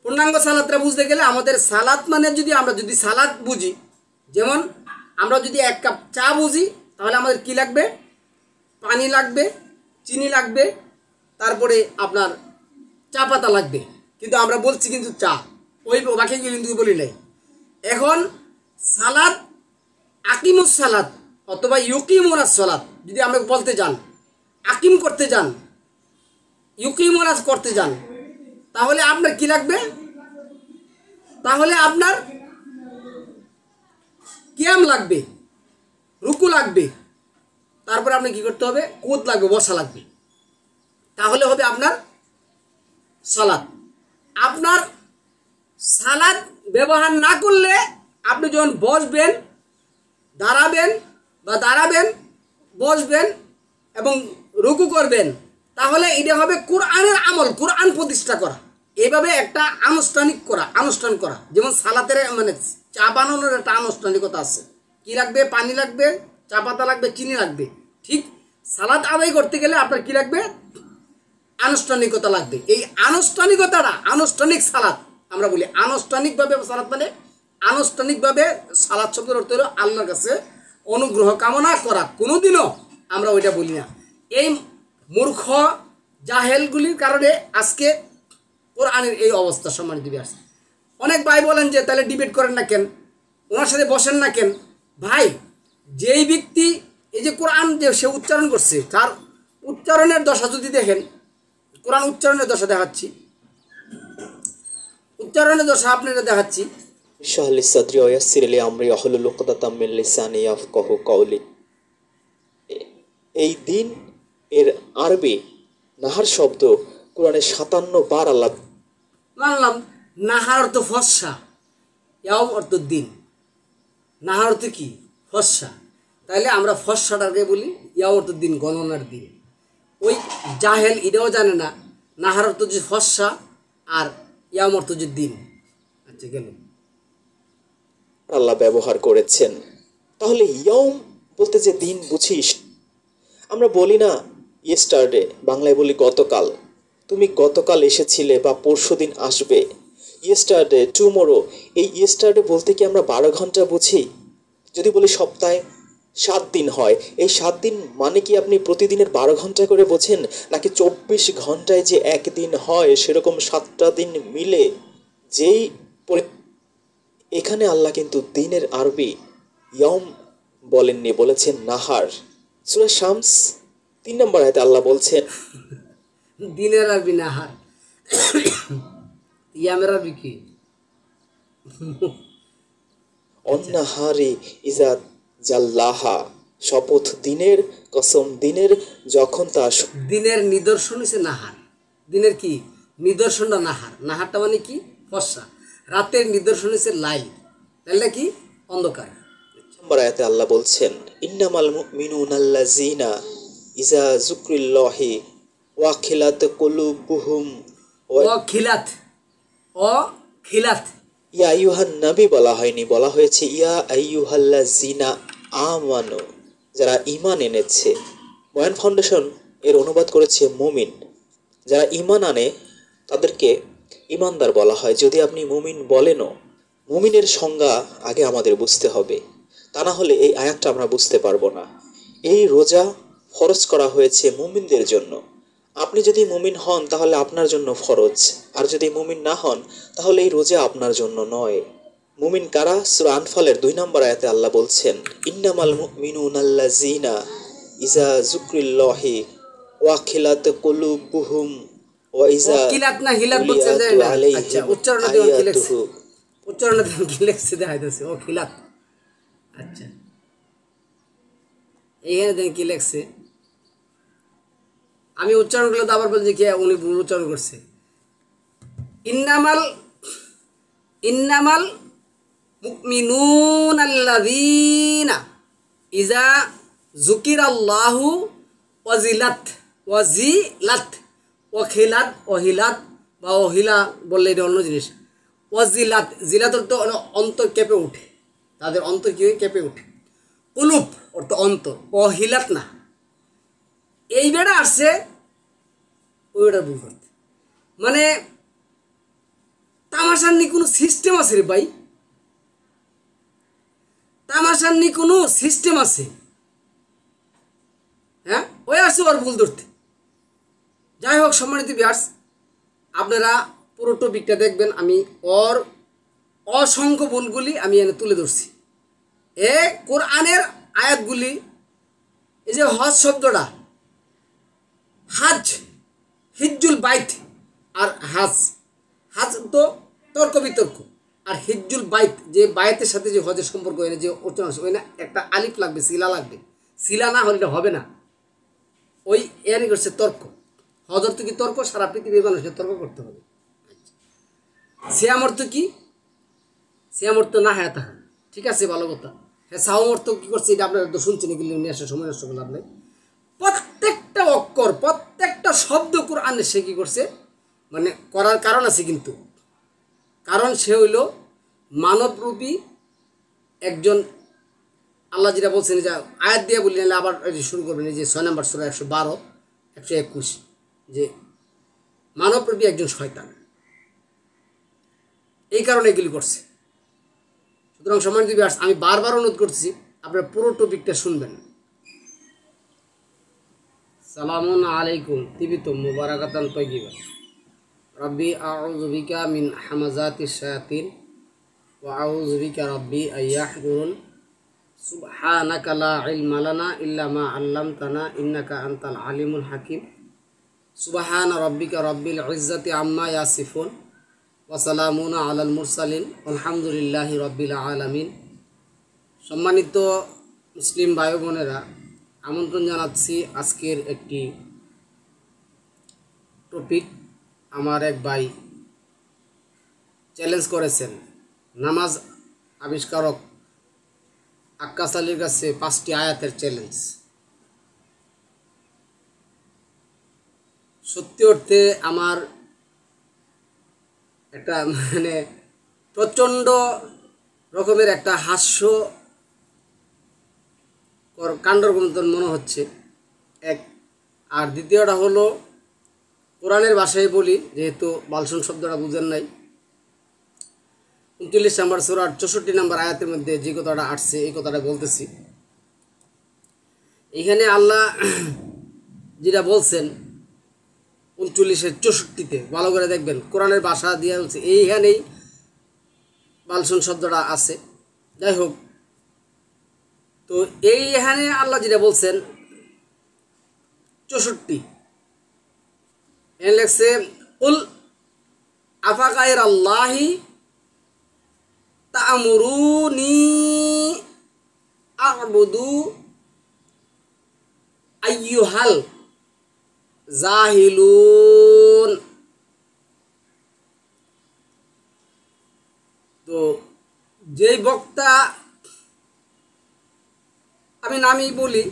পূর্ণাঙ্গ সালাদটা বুঝতে গেলে আমাদের সালাদ মানে আমরা যদি সালাদ বুঝি, যেমন আমরা যদি 1 কাপ চা বুঝি, তাহলে আমাদের কি লাগবে? পানি লাগবে, চিনি লাগবে, তারপরে আপনার চা পাতা লাগবে। কিন্তু আমরা বলছি কিন্তু চা, ওই বাকিগুলো কিন্তু বলি নাই। এখন সালাদ, আকিমুস সালাদ অথবা ইউকিমুনাস সালাদ যদি আমরা বলতে যান, আকিম করতে যান, ইউকিমুনাস করতে যান, তাহলে আপনার কি লাগবে? তাহলে আপনার কিয়াম লাগবে, রুকু লাগবে, তারপরে আপনি কি করতে হবে? কুদ লাগবে, বসা লাগবে, তাহলে হবে আপনার সালাদ। আপনার সালাদ ব্যবহার না করলে আপনি যখন বসবেন, দাঁড়াবেন, বসবেন এবং রুকু করবেন, তাহলে এটা হবে কোরআনের আমল, কোরআন প্রতিষ্ঠা করা, এইভাবে একটা আনুষ্ঠান করা। যেমন সালাতের মানে চা বানানোর একটা আনুষ্ঠানিকতা আছে, কি লাগবে? পানি লাগবে, চা পাতা লাগবে, চিনি লাগবে। ঠিক সালাত আদায় করতে গেলে আপনার কি লাগবে? আনুষ্ঠানিকতা লাগবে। এই আনুষ্ঠানিকতাটা আনুষ্ঠানিক সালাত আমরা বলি। আনুষ্ঠানিকভাবে সালাত মানে আনুষ্ঠানিকভাবে সালাত শব্দের অর্থ হলো আল্লাহর কাছে অনুগ্রহ কামনা করা। কোনোদিনও আমরা ওইটা বলি না। এই মূর্খ জাহেলগুলির কারণে আজকে কোরআনের এই অবস্থা সম্মানিত আছে। অনেক ভাই বলেন যে তাহলে ডিবেট করেন না কেন, ওনার সাথে বসেন না কেন? ভাই, যেই ব্যক্তি এই যে কোরআন যে সে উচ্চারণ করছে, তার উচ্চারণের দশা যদি দেখেন, কোরআন উচ্চারণের দশা দেখাচ্ছি, উচ্চারণের দশা আপনারা দেখাচ্ছি। শাহলি সাদরি ওয়াসির লি আমরি ওয়াহলুল উকদাতাম মিন লিসানি ইয়াফকাহু কাওলি। এই দিন এর আরবি নাহার শব্দ কোরআনে 57 বার আল্লাহ। মানলাম নাহার অর্থ ফর্সা, ইয়াম অর্থ দিন, নাহার অর্থ কি? ফর্সা। তাইলে আমরা ফর্সাটাকে বলি ইয়াম অর্থ দিন, গণনার দিন। ওই জাহেল এটাও জানে না নাহার অর্থ যে ফর্সা আর ইয়াম অর্থ যে দিন। আচ্ছা, গেল আল্লাহ ব্যবহার করেছেন। তাহলে ইয়াউম বলতে যে দিন বুঝিস, আমরা বলি না ইয়েস্টারডে, বাংলায় বলি গতকাল। তুমি গতকাল এসেছিলে বা পরশুদিন আসবে। Yesterday, tomorrow. এই ইয়েস্টারডে বলতে কি আমরা 12 ঘন্টা বুঝি? যদি বলি সপ্তাহে 7 দিন হয়, এই 7 দিন মানে কি আপনি প্রতিদিনের 12 ঘন্টা করে বোঝেন? নাকি 24 ঘন্টায় যে একদিন হয় সেরকম 7টা দিন মিলে যেই? এখানে আল্লাহ কিন্তু দিনের আরবি ইয়ম বলেননি, বলেছেন নাহার। সূরা শামস 3 নম্বর আয়াতে আল্লাহ বলছেন দিনের আরবি নাহার, ইয়ামের আরবি কি? অন্নাহারি ইজা জাল্লাহা, শপথ দিনের, কসম দিনের যখন তা। দিনের নিদর্শন হচ্ছে নাহার। দিনের কি নিদর্শনটা? নাহার। নাহারটা মানে কি? ফর্সা। রাতের নিদর্শন হচ্ছে লাইল। লাইলটা কি? অন্ধকার। নম্বর আয়াতে আল্লাহ বলছেন ইন্নামাল মুমিনুনাল্লাযিনা ইজা যুকরিল্লাহি ওয়াখিলাত কুলুবুহুম খিলাত, খিলাত। ইয়া আইয়ুহান নবী বলা হয়নি, বলা হয়েছে ইয়া আইয়ুহাল্লাযিনা আমানু, যারা ঈমান এনেছে। বয়ান ফাউন্ডেশন এর অনুবাদ করেছে মুমিন। যারা ঈমান আনে তাদেরকে ঈমানদার বলা হয়। যদি আপনি মুমিন বলেনও, মুমিনের সংজ্ঞা আগে আমাদের বুঝতে হবে, তা না হলে এই আয়াতটা আমরা বুঝতে পারবো না। এই রোজা ফরজ করা হয়েছে মুমিনদের জন্য। আপনি যদি মুমিন হন তাহলে আপনার জন্য ফরজ, আর যদি মুমিন না হন তাহলে এই রোজা আপনার জন্য নয়। মুমিন কারা? সূরা আনফালের 2 নম্বর আয়াতে আল্লাহ বলছেন ইন্নামাল মুমিনুনাল্লাযিনা ইজা যুকরিল্লাহি ওয়াখিলাত কুলুবুহুম ওয়া ইজা কিলাত না হিলাত বলছে যে না। আচ্ছা, উচ্চারণটা দেখুন কি লেখছে, উচ্চারণটা দেখুন কি লেখছে, দেখাইতেছে ও খিলাত। আচ্ছা, এইখানে দেখুন কি লেখছে। আমি উচ্চারণ করলে তো আবার বলছি কি উনি ভুল উচ্চারণ করছে। ইন্নামাল মুমিনুনাল্লাযিনা ইজা যুকিরাল্লাহু ওয়াজিলাত ওখিলাত, অহিলাত বা অহিলা বললে এটা অন্য জিনিস। ওয়াজিলাত, জিলাত অর্থ অন্তর কেঁপে উঠে, তাদের অন্তর কি কেঁপে উঠে। কুলুব অর্থ অন্তর, অহিলাত না। এই বেড়া আসছে ওই বেড়া ভুল করতে, মানে তামাশার নি কোনো সিস্টেম আছে রে ভাই, তামাশার নি কোনো সিস্টেম আছে? হ্যাঁ, ওই আসছে ওর ভুল ধরতে। যাই হোক সম্মানিত ভিউয়ার্স, আপনারা পুরো টপিকটা দেখবেন। আমি ওর অসংখ্য ভুলগুলি আমি এনে তুলে ধরছি। কোরআনের আয়াতগুলি, এই যে হজ শব্দটা, হাজ, হিজ্জুল বাইত আর হাজ, হাজ তো তর্ক বিতর্ক, আর হিজ্জুল বাইত যে বায়েতের সাথে যে হজের সম্পর্ক, এনে যে অর্চনা আছে, ওই না একটা আলিফ লাগবে, শিলা লাগবে, শিলা না হলে হবে না। ওই এনে করছে তর্ক। হজ অর্থ কি? তর্ক। সারা পৃথিবীর মানুষকে তর্ক করতে হবে। সিয়াম অর্থ কি? সিয়াম অর্থ না হ্যাঁ তাহা, ঠিক আছে, ভালো কথা। হ্যাঁ, সাওম অর্থ কি করছে এটা আপনারা তো শুনছেন, এগুলি নিয়ে আসে সময় নষ্ট করলাম নাই। প্রত্যেকটা অক্ষর, প্রত্যেকটা শব্দ কোরআনে সে কি করছে, মানে করার কারণ আছে কিন্তু। কারণ সে হইল মানবরূপী একজন। আল্লাহ যেটা বলছেন, যে আয়াত দিয়ে বলি, নাহলে আবার শুরু করবেন, এই যে 6 নম্বর সূরা 112, 121, যে মানবরূপী একজন শয়তান, এই কারণে এগুলি করছে। সুতরাং সম্মানিত ভিউয়ার্স, আমি বারবার অনুরোধ করছি আপনারা পুরো টপিকটা শুনবেন। সালামুন আলাইকুম তিবিতুম মুবারাকাতান তাইয়্যিবা। রব্বি আউযু বিকা মিন হামাযাতিশ শায়াতিন ওয়া আউযু বিকা রব্বি আইয়াহদুরুন। সুবহানাকা লা ইলমা লানা ইল্লা মা আল্লামতানা ইন্নাকা আনতাল আলিমুল হাকিম। সুবহানা রব্বিকা রব্বিল ইজ্জাতি আম্মা ইয়াসিফুন ওয়া সালামুন আলাল মুরসালিন আলহামদুলিল্লাহি রব্বিল আলামিন। সম্মানিত মুসলিম ভাই বোনেরা, আমন্ত্রণ জানাচ্ছি আজকের একটি টপিক। আমার এক ভাই চ্যালেঞ্জ করেছেন, নামাজ আবিষ্কারক আক্কাস আলীর কাছে 5টি আয়াতের চ্যালেঞ্জ। সত্যি অর্থে আমার একটা মানে প্রচণ্ড রকমের একটা হাস্য কাণ্ডর মতন মনে হচ্ছে এক। আর দ্বিতীয়টা হলো, কোরআনের ভাষায় বলি, যেহেতু বালসন শব্দটা বুঝেন নাই, 39 নম্বর সূরার 64 নম্বর আয়াতের মধ্যে যে কথাটা আসছে, এই কথাটা বলতেছি। এখানে আল্লাহ যেটা বলছেন 39-64-তে, ভালো করে দেখবেন, কোরআনের ভাষা দিয়ে বলছে, এইখানেই বালসন শব্দটা আছে। যাই হোক, তো এইখানে আল্লাহ যেটা বলছেন 64, এখানে লেখছে, কুল আফাগাইর আল্লাহি তা'মুরুনি আ'বুদু আইয়ুহাল জাহিলুন। তো যেই বক্তা, আমি নামই বলি,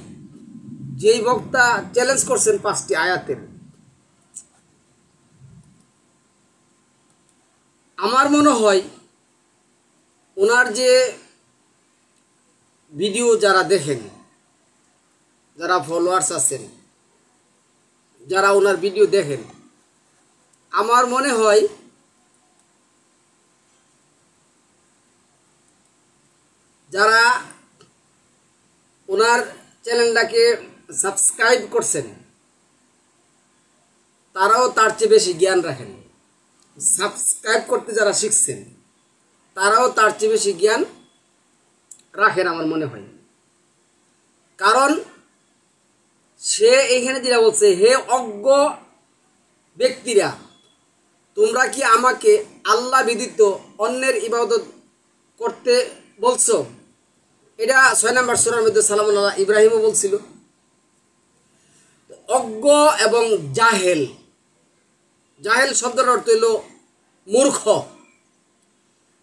যেই বক্তা চ্যালেঞ্জ করছেন 5টি আয়াতের, আমার মনে হয় ওনার যে ভিডিও যারা দেখেন, যারা ফলোয়ার্স আছেন, যারা ওনার ভিডিও দেখেন, আমার মনে হয় যারা ওনার চ্যানেলটাকে সাবস্ক্রাইব করছেন, তারাও তার চেয়ে বেশি জ্ঞান রাখেন। সাবস্ক্রাইব করতে যারা শিখছেন, তারাও তার চেয়ে বেশি জ্ঞান রাখেন আমার মনে হয়। কারণ সে এইখানে যেটা বলছে, হে অজ্ঞ ব্যক্তিরা, তোমরা কি আমাকে আল্লাহ ব্যতীত অন্যের ইবাদত করতে বলছো? এটা 6 নম্বর সূরার মধ্যে সালামুল্লাহ ইব্রাহিমও বলছিল। অজ্ঞ এবং জাহেল, জাহেল শব্দের অর্থ হইল মূর্খ।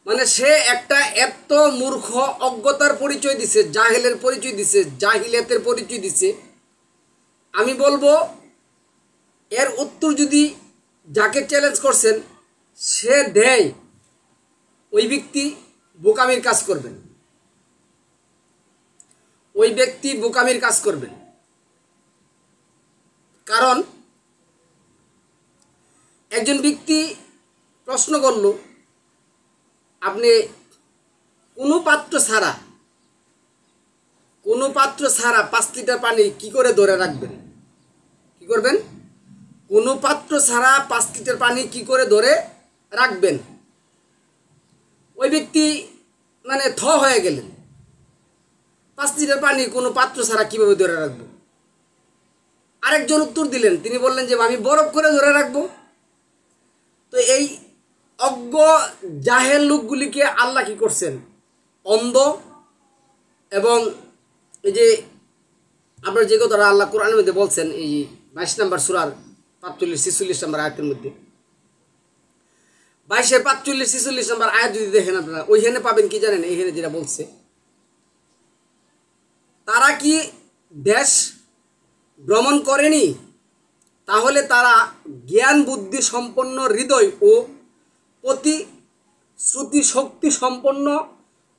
মানে সে একটা এত মূর্খ, অজ্ঞতার পরিচয় দিছে, জাহেলের পরিচয় দিছে, জাহিলিয়াতের পরিচয় দিছে। আমি বলবো এর উত্তর যদি যাকে চ্যালেঞ্জ করছেন সে দেয়, ওই ব্যক্তি বোকামির কাজ করবেন, ওই ব্যক্তি বোকামির কাজ করবেন। কারণ একজন ব্যক্তি প্রশ্ন করল আপনি কোনো পাত্র ছাড়া 5 লিটার পানি কি করে ধরে রাখবেন? কি করবেন? কোনো পাত্র ছাড়া 5 লিটার পানি কি করে ধরে রাখবেন? ওই ব্যক্তি মানে হয়ে গেলেন। 5 লিটার পানি কোনো পাত্র ছাড়া কিভাবে ধরে রাখবো? আরেকজন উত্তর দিলেন, তিনি বললেন যে আমি বরফ করে ধরে রাখবো। তো এই অজ্ঞ জাহেল লোকগুলিকে আল্লাহ কি করছেন? অন্ধ এবং এই যে আপনার যে কথাটা আল্লাহ কোরআনের মধ্যে বলছেন, এই 22 নম্বর সূরার 45-46 নম্বর আয়াতের মধ্যে, 22-45-46 নম্বর আয়াত যদি দেখেন আপনারা, ওইখানে পাবেন কি জানেন? এইখানে যেটা বলছে, তারা কি দেশ ভ্রমণ করেনি? তাহলে তারা জ্ঞান বুদ্ধি সম্পন্ন হৃদয় ও প্রতিশ্রুতি শক্তি সম্পন্ন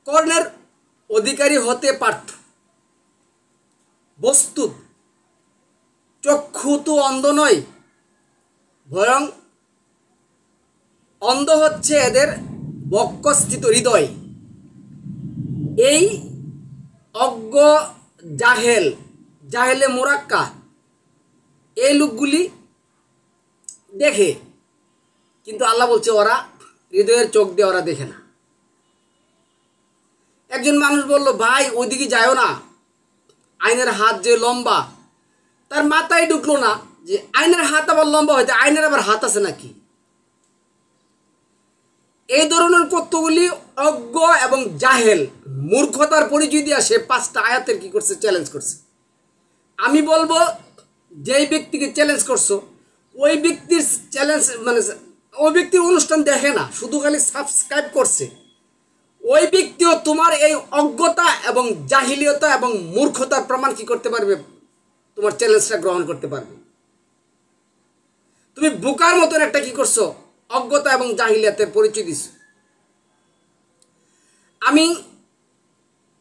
কর্ণের অধিকারী হতে পারত। বস্তুত চক্ষু তো অন্ধ নয়, বরং অন্ধ হচ্ছে এদের বক্ষস্থিত হৃদয়। এই অজ্ঞ জাহেলে মোরাক্কা এই লোকগুলি দেখে, কিন্তু আল্লাহ বলছে ওরা হৃদয়ের চোখ দিয়ে ওরা দেখে না। একজন মানুষ বলল, ভাই ওইদিকে যায়ও না, আইনের হাত যে লম্বা। তার মাথায় ঢুকলো না যে আইনের হাত আবার লম্বা হইতে আইনের আবার হাত আছে নাকি। এই ধরনের কতগুলি অজ্ঞ এবং জাহেল মূর্খতার পরিচয় দিয়ে সে 5টা আয়াতের কি করছে? চ্যালেঞ্জ করছে। আমি বলবো, যেই ব্যক্তিকে চ্যালেঞ্জ করছো ওই ব্যক্তির চ্যালেঞ্জ মানে ওই ব্যক্তির অনুষ্ঠান দেখে না, শুধু খালি সাবস্ক্রাইব করছে। ওই ব্যক্তিও তোমার এই অজ্ঞতা এবং জাহিলিয়তা এবং মূর্খতার প্রমাণ কি করতে পারবে? তোমার চ্যালেঞ্জটা গ্রহণ করতে পারবে। তুমি বোকার মতন একটা কি করছো? অজ্ঞতা এবং জাহিলিয়াতের পরিচয় দিছ। আমি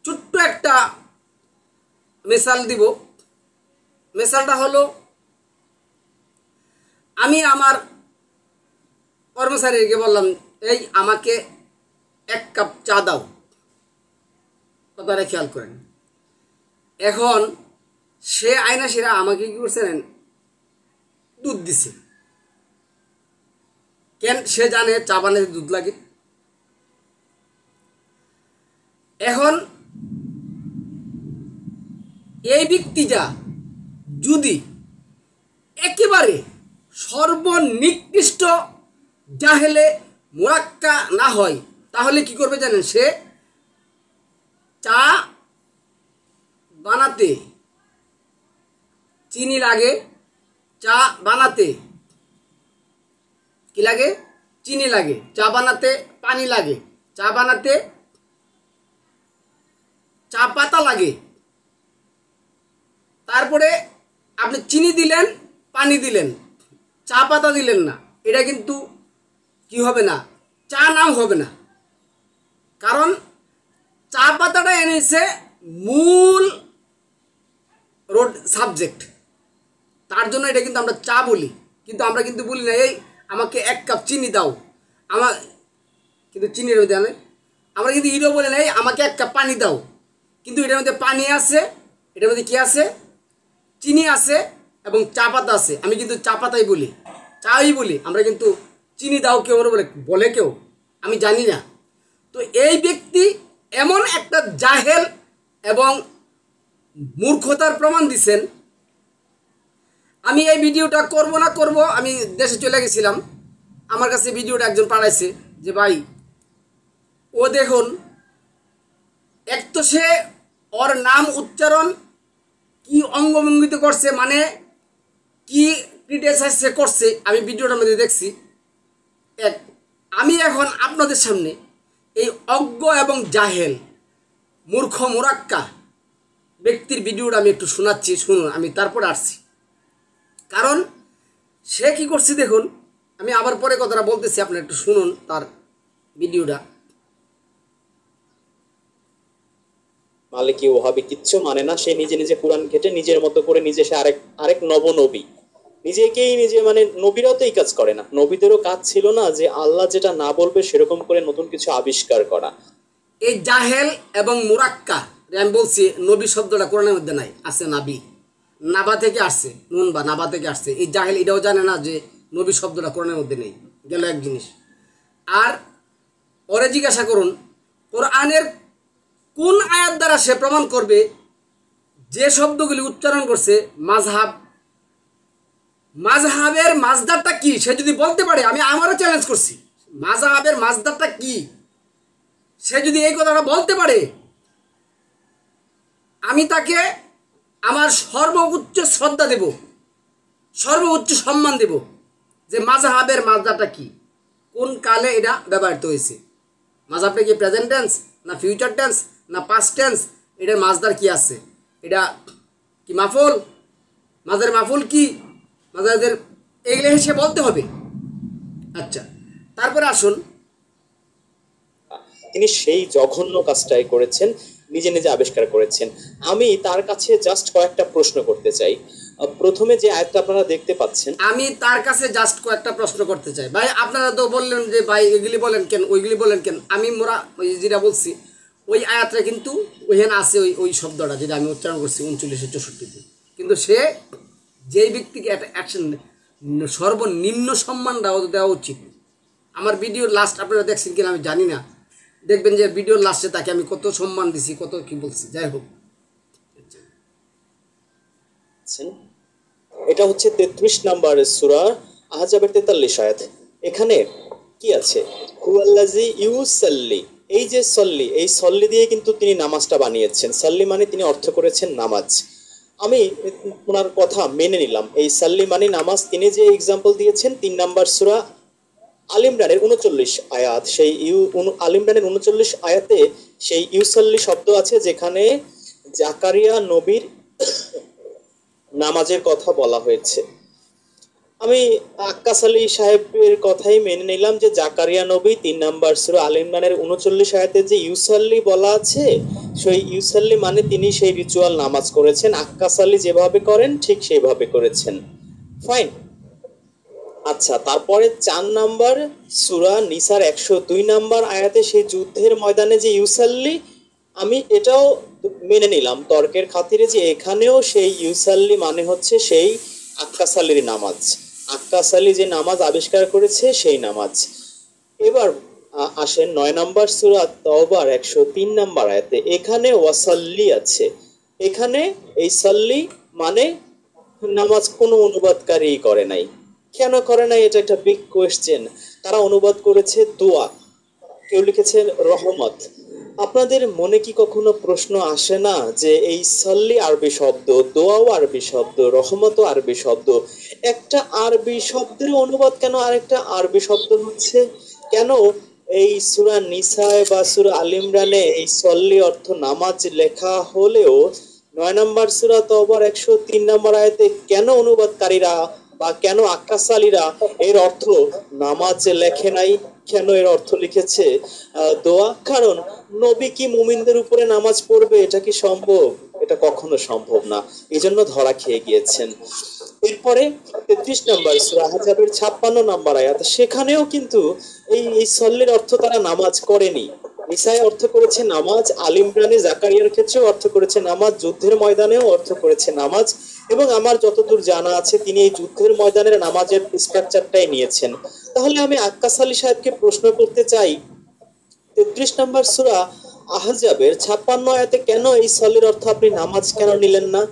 ছোট্ট একটা মিসাল দিব। মিসালটা হলো, আমি আমার কর্মচারীকে বললাম, এই আমাকে 1 কাপ চা দাও। কথাটা খেয়াল করেন। এখন সে আয়না সেরা আমাকে কি করছে? দুধ দিছে। কেন? সে জানে চা বানাতে দুধ লাগে। এখন এই ব্যক্তিটা যদি একেবারে সর্বনিকৃষ্ট জাহেলে মোরাক্কা না হয়, তাহলে কি করবে জানেন? সে চা বানাতে চিনি লাগে, চা বানাতে কি লাগে? চিনি লাগে। চা বানাতে পানি লাগে। চা বানাতে চা পাতা লাগে। তারপরে আপনি চিনি দিলেন, পানি দিলেন, চা পাতা দিলেন না, এটা কিন্তু কি হবে না? চা নাম হবে না। কারণ চা পাতাটা এনেছে মূল রোড সাবজেক্ট, তার জন্য এটা কিন্তু আমরা চা বলি। কিন্তু আমরা কিন্তু বলি না, এই আমাকে 1 কাপ চিনি দাও। আমার কিন্তু চিনির মধ্যে আনে আমরা কিন্তু ইরো বলি না, এই আমাকে 1 কাপ পানি দাও। কিন্তু এটার মধ্যে পানি আছে, এটার মধ্যে কি আছে? চিনি আছে এবং চা পাতা আছে। আমি কিন্তু চা পাতাই বলি, চাই বলি। আমরা কিন্তু চিনি দাও কেউ বলে কেউ, আমি জানি না। তো এই ব্যক্তি এমন একটা জাহেল এবং মূর্খতার প্রমাণ দিছেন। আমি এই ভিডিওটা করব না করব, আমি দেশে চলে গেছিলাম। আমার কাছে ভিডিওটা একজন পাঠাইছে যে ভাই ও দেখুন, এক তো সে ওর নাম উচ্চারণ কি অঙ্গভঙ্গিতে করছে, মানে কি ক্রিটিসাইজ সে করছে, আমি ভিডিওটার মধ্যে দেখছি। আমি এখন আপনাদের সামনে এই অজ্ঞ এবং জাহেল মূর্খ মোরাক্কা ব্যক্তির ভিডিওটা আমি একটু শোনাচ্ছি, শুনুন। আমি তারপরে আসছি, কারণ সে কি করছে দেখুন। আমি আবার পরে কথাটা বলতেছি, আপনারা একটু শুনুন তার ভিডিওটা। মালিকি ওহাবি কিচ্ছু মানে না। সে নিজে নিজে কোরআন ঘেটে নিজের মতো করে নিজে সে আরেক নবনবী। নিজেকেই নিজে, মানে নবীরাও তো এই কাজ করে না, নবীদেরও কাজ ছিল না যে আল্লাহ যেটা না বলবে সেরকম করে নতুন কিছু আবিষ্কার করা। এই জাহেল এবং মুরাক্কা, আমি বলছি নবী শব্দটা কোরআনের মধ্যে নাই, আছে নাবি, নাবা থেকে আসছে, নুন বা নাবা থেকে আসছে। এই জাহেল এটাও জানে না যে নবী শব্দটা কোরআনের মধ্যে নেই, গেল এক জিনিস। আর ওরে জিজ্ঞাসা করুন কোরআনের কোন আয়াত দ্বারা সে প্রমাণ করবে যে শব্দগুলি উচ্চারণ করছে মাযহাব, মাযহাবের মাজদারটা কি সে যদি বলতে পারে, আমি আমারও চ্যালেঞ্জ করছি, মাযহাবের মাজদারটা কি সে যদি এই কথাটা বলতে পারে, আমি তাকে আমার সর্বোচ্চ শ্রদ্ধা দেব, সর্বোচ্চ সম্মান দেব, যে মাযহাবের মাজদারটা কি, কোন কালে এটা ব্যবহৃত হয়েছে, মাযহাবটা কি প্রেজেন্ট টেন্স না ফিউচার টেন্স না পাস্ট টেন্স, এটার মাজদার কি আছে, এটা কি মাফুল, মাজারের মাফুল কি, মাজারদের, এগুলো সে বলতে হবে। আচ্ছা, তারপরে আসুন, তিনি সেই জঘন্য কাজটাই করেছেন, নিজে নিজে আবিষ্কার করেছেন। আমি তার কাছে জাস্ট কয়েকটা প্রশ্ন করতে চাই। প্রথমে যে আয়াতটা আপনারা দেখতে পাচ্ছেন, আমি তার কাছে জাস্ট কয়েকটা প্রশ্ন করতে চাই। ভাই আপনারা তো বললেন যে ভাই এগুলি বলেন কেন, ওইগুলি বলেন কেন, আমি মোরা ওই যেটা বলছি ওই আয়াতটা কিন্তু ওইখানে আছে, ওই ওই শব্দটা যেটা আমি উচ্চারণ করছি 39-64-তে, কিন্তু সে যেই ব্যক্তিকে একটা অ্যাকশন সর্বনিম্ন সম্মানটা দেওয়া উচিত। আমার ভিডিওর লাস্ট আপনারা দেখছেন কিনা আমি জানি না, দেখবেন যে ভিডিওর লাস্টে তাকে আমি কত সম্মান দিছি, কত কি বলছি, যাই হোক। এটা হচ্ছে 33 নাম্বার সূরা আহজাবের 43 আয়াত। এখানে কি আছে? হুয়াল্লাযী ইউসাল্লি, এই যে সল্লি, এই সল্লি দিয়ে কিন্তু তিনি নামাজটা বানিয়েছেন। সল্লি মানে তিনি অর্থ করেছেন নামাজ। আমি ওনার কথা মেনে নিলাম, এই সাল্লি মানে নামাজ। তিনি যে এক্সাম্পল দিয়েছেন 3 নাম্বার সূরা আল ইমরানের 39 আয়াত, সেই আল ইমরানের 39 আয়াতে সেই ইউসাল্লি শব্দ আছে, যেখানে জাকারিয়া নবীর নামাজের কথা বলা হয়েছে। আমি আক্কাস আলী সাহেবের কথাই মেনে নিলাম যে জাকারিয়া নবী 3 নাম্বার সূরা আল ইমরানের 39 আয়াতে যে ইউসাল্লি বলা আছে, সেই ইউসাল্লি মানে তিনি সেই রিচুয়াল নামাজ করেছেন, আক্কাস আলী যেভাবে করেন ঠিক সেইভাবে করেছেন। ফাইন। আচ্ছা, তারপরে 4 নাম্বার সূরা নিসার 102 নাম্বার আয়াতে সেই যুদ্ধের ময়দানে যে ইউসাল্লি, আমি এটাও মেনে নিলাম তর্কের খাতিরে যে এখানেও সেই ইউসাল্লি মানে হচ্ছে সেই আক্কাস আলীর নামাজ, আক্কাস আলী যে নামাজ আবিষ্কার করেছে সেই নামাজ। এবার আসেন 9 নাম্বার সূরা তাওবার 103 নাম্বার আয়াতে, এখানে ওয়াসাল্লি আছে। এখানে এই সাল্লি মানে নামাজ কোনো অনুবাদকারী করে নাই। কেন করে নাই? এটা একটা বিগ কোয়েশ্চেন। তারা অনুবাদ করেছে দোয়া, কেউ লিখেছেন রহমত। আপনাদের মনে কি কখনো প্রশ্ন আসে না যে এই সাল্লি আরবি শব্দ, দোয়াও আরবি শব্দ, রহমতও আরবি শব্দ, একটা আরবি শব্দের অনুবাদ কেন আরেকটা আরবি শব্দ হচ্ছে? কেন এই সূরা নিসায় বা সূরা আল ইমরানে এই সাল্লি অর্থ নামাজ লেখা হলেও 9 নম্বর সূরা তাওবার 103 নম্বর আয়াতে কেন অনুবাদকারীরা বা কেন আক্কাস আলীরা এর অর্থ নামাজ লেখে নাই? কেন এর অর্থ লিখেছে দোয়া? কারণ নবী কি মুমিনদের উপরে নামাজ পড়বে? এটা কি সম্ভব? এটা কখনো সম্ভব না, এজন্য ধরা খেয়ে গিয়েছেন। এরপরে 33 নম্বর সূরা আহজাবের 56 নম্বর আয়াত, সেখানেও কিন্তু এই সল্লির অর্থ তারা নামাজ করেনি। নিসায় অর্থ করেছে নামাজ, আল ইমরানে জাকারিয়ার ক্ষেত্রেও অর্থ করেছে নামাজ, যুদ্ধের ময়দানেও অর্থ করেছে নামাজ, এবং আমার যতদূর জানা আছে তিনি এই যুদ্ধের ময়দানের নামাজের স্ট্রাকচারটাই নিয়েছেন। তাহলে আমি আক্কাস আলী সাহেবকে প্রশ্ন করতে চাই, 33 নম্বর সূরা আহজাবের 56 আয়াতে কেন এই সল্লির অর্থ আপনি নামাজ কেন নিলেন না?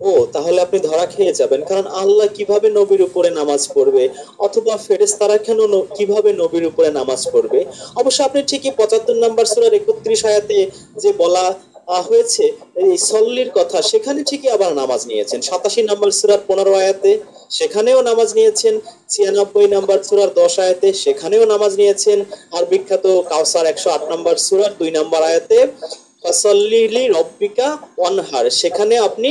ও, তাহলে আপনি ধরা খেয়ে যাবেন, কারণ আল্লাহ কিভাবে নবীর উপরে নামাজ পড়বে, অথবা ফেরেশতারা কেন কিভাবে নবীর উপরে নামাজ পড়বে? অবশ্য আপনি ঠিকই 75 নম্বর সূরার 31 আয়াতে যে বলা হয়েছে এই সল্লির কথা, সেখানে ঠিকই আবার নামাজ নিয়েছেন। 87 নম্বর সূরার 15 আয়াতে সেখানেও নামাজ নিয়েছেন। 96 নম্বর সূরার 10 আয়াতে সেখানেও নামাজ নিয়েছেন। আর বিখ্যাত কাউসার 108 নম্বর সূরার 2 নম্বর আয়াতে ফাসাল্লি লি রব্বিকা ওয়ানহার, সেখানে আপনি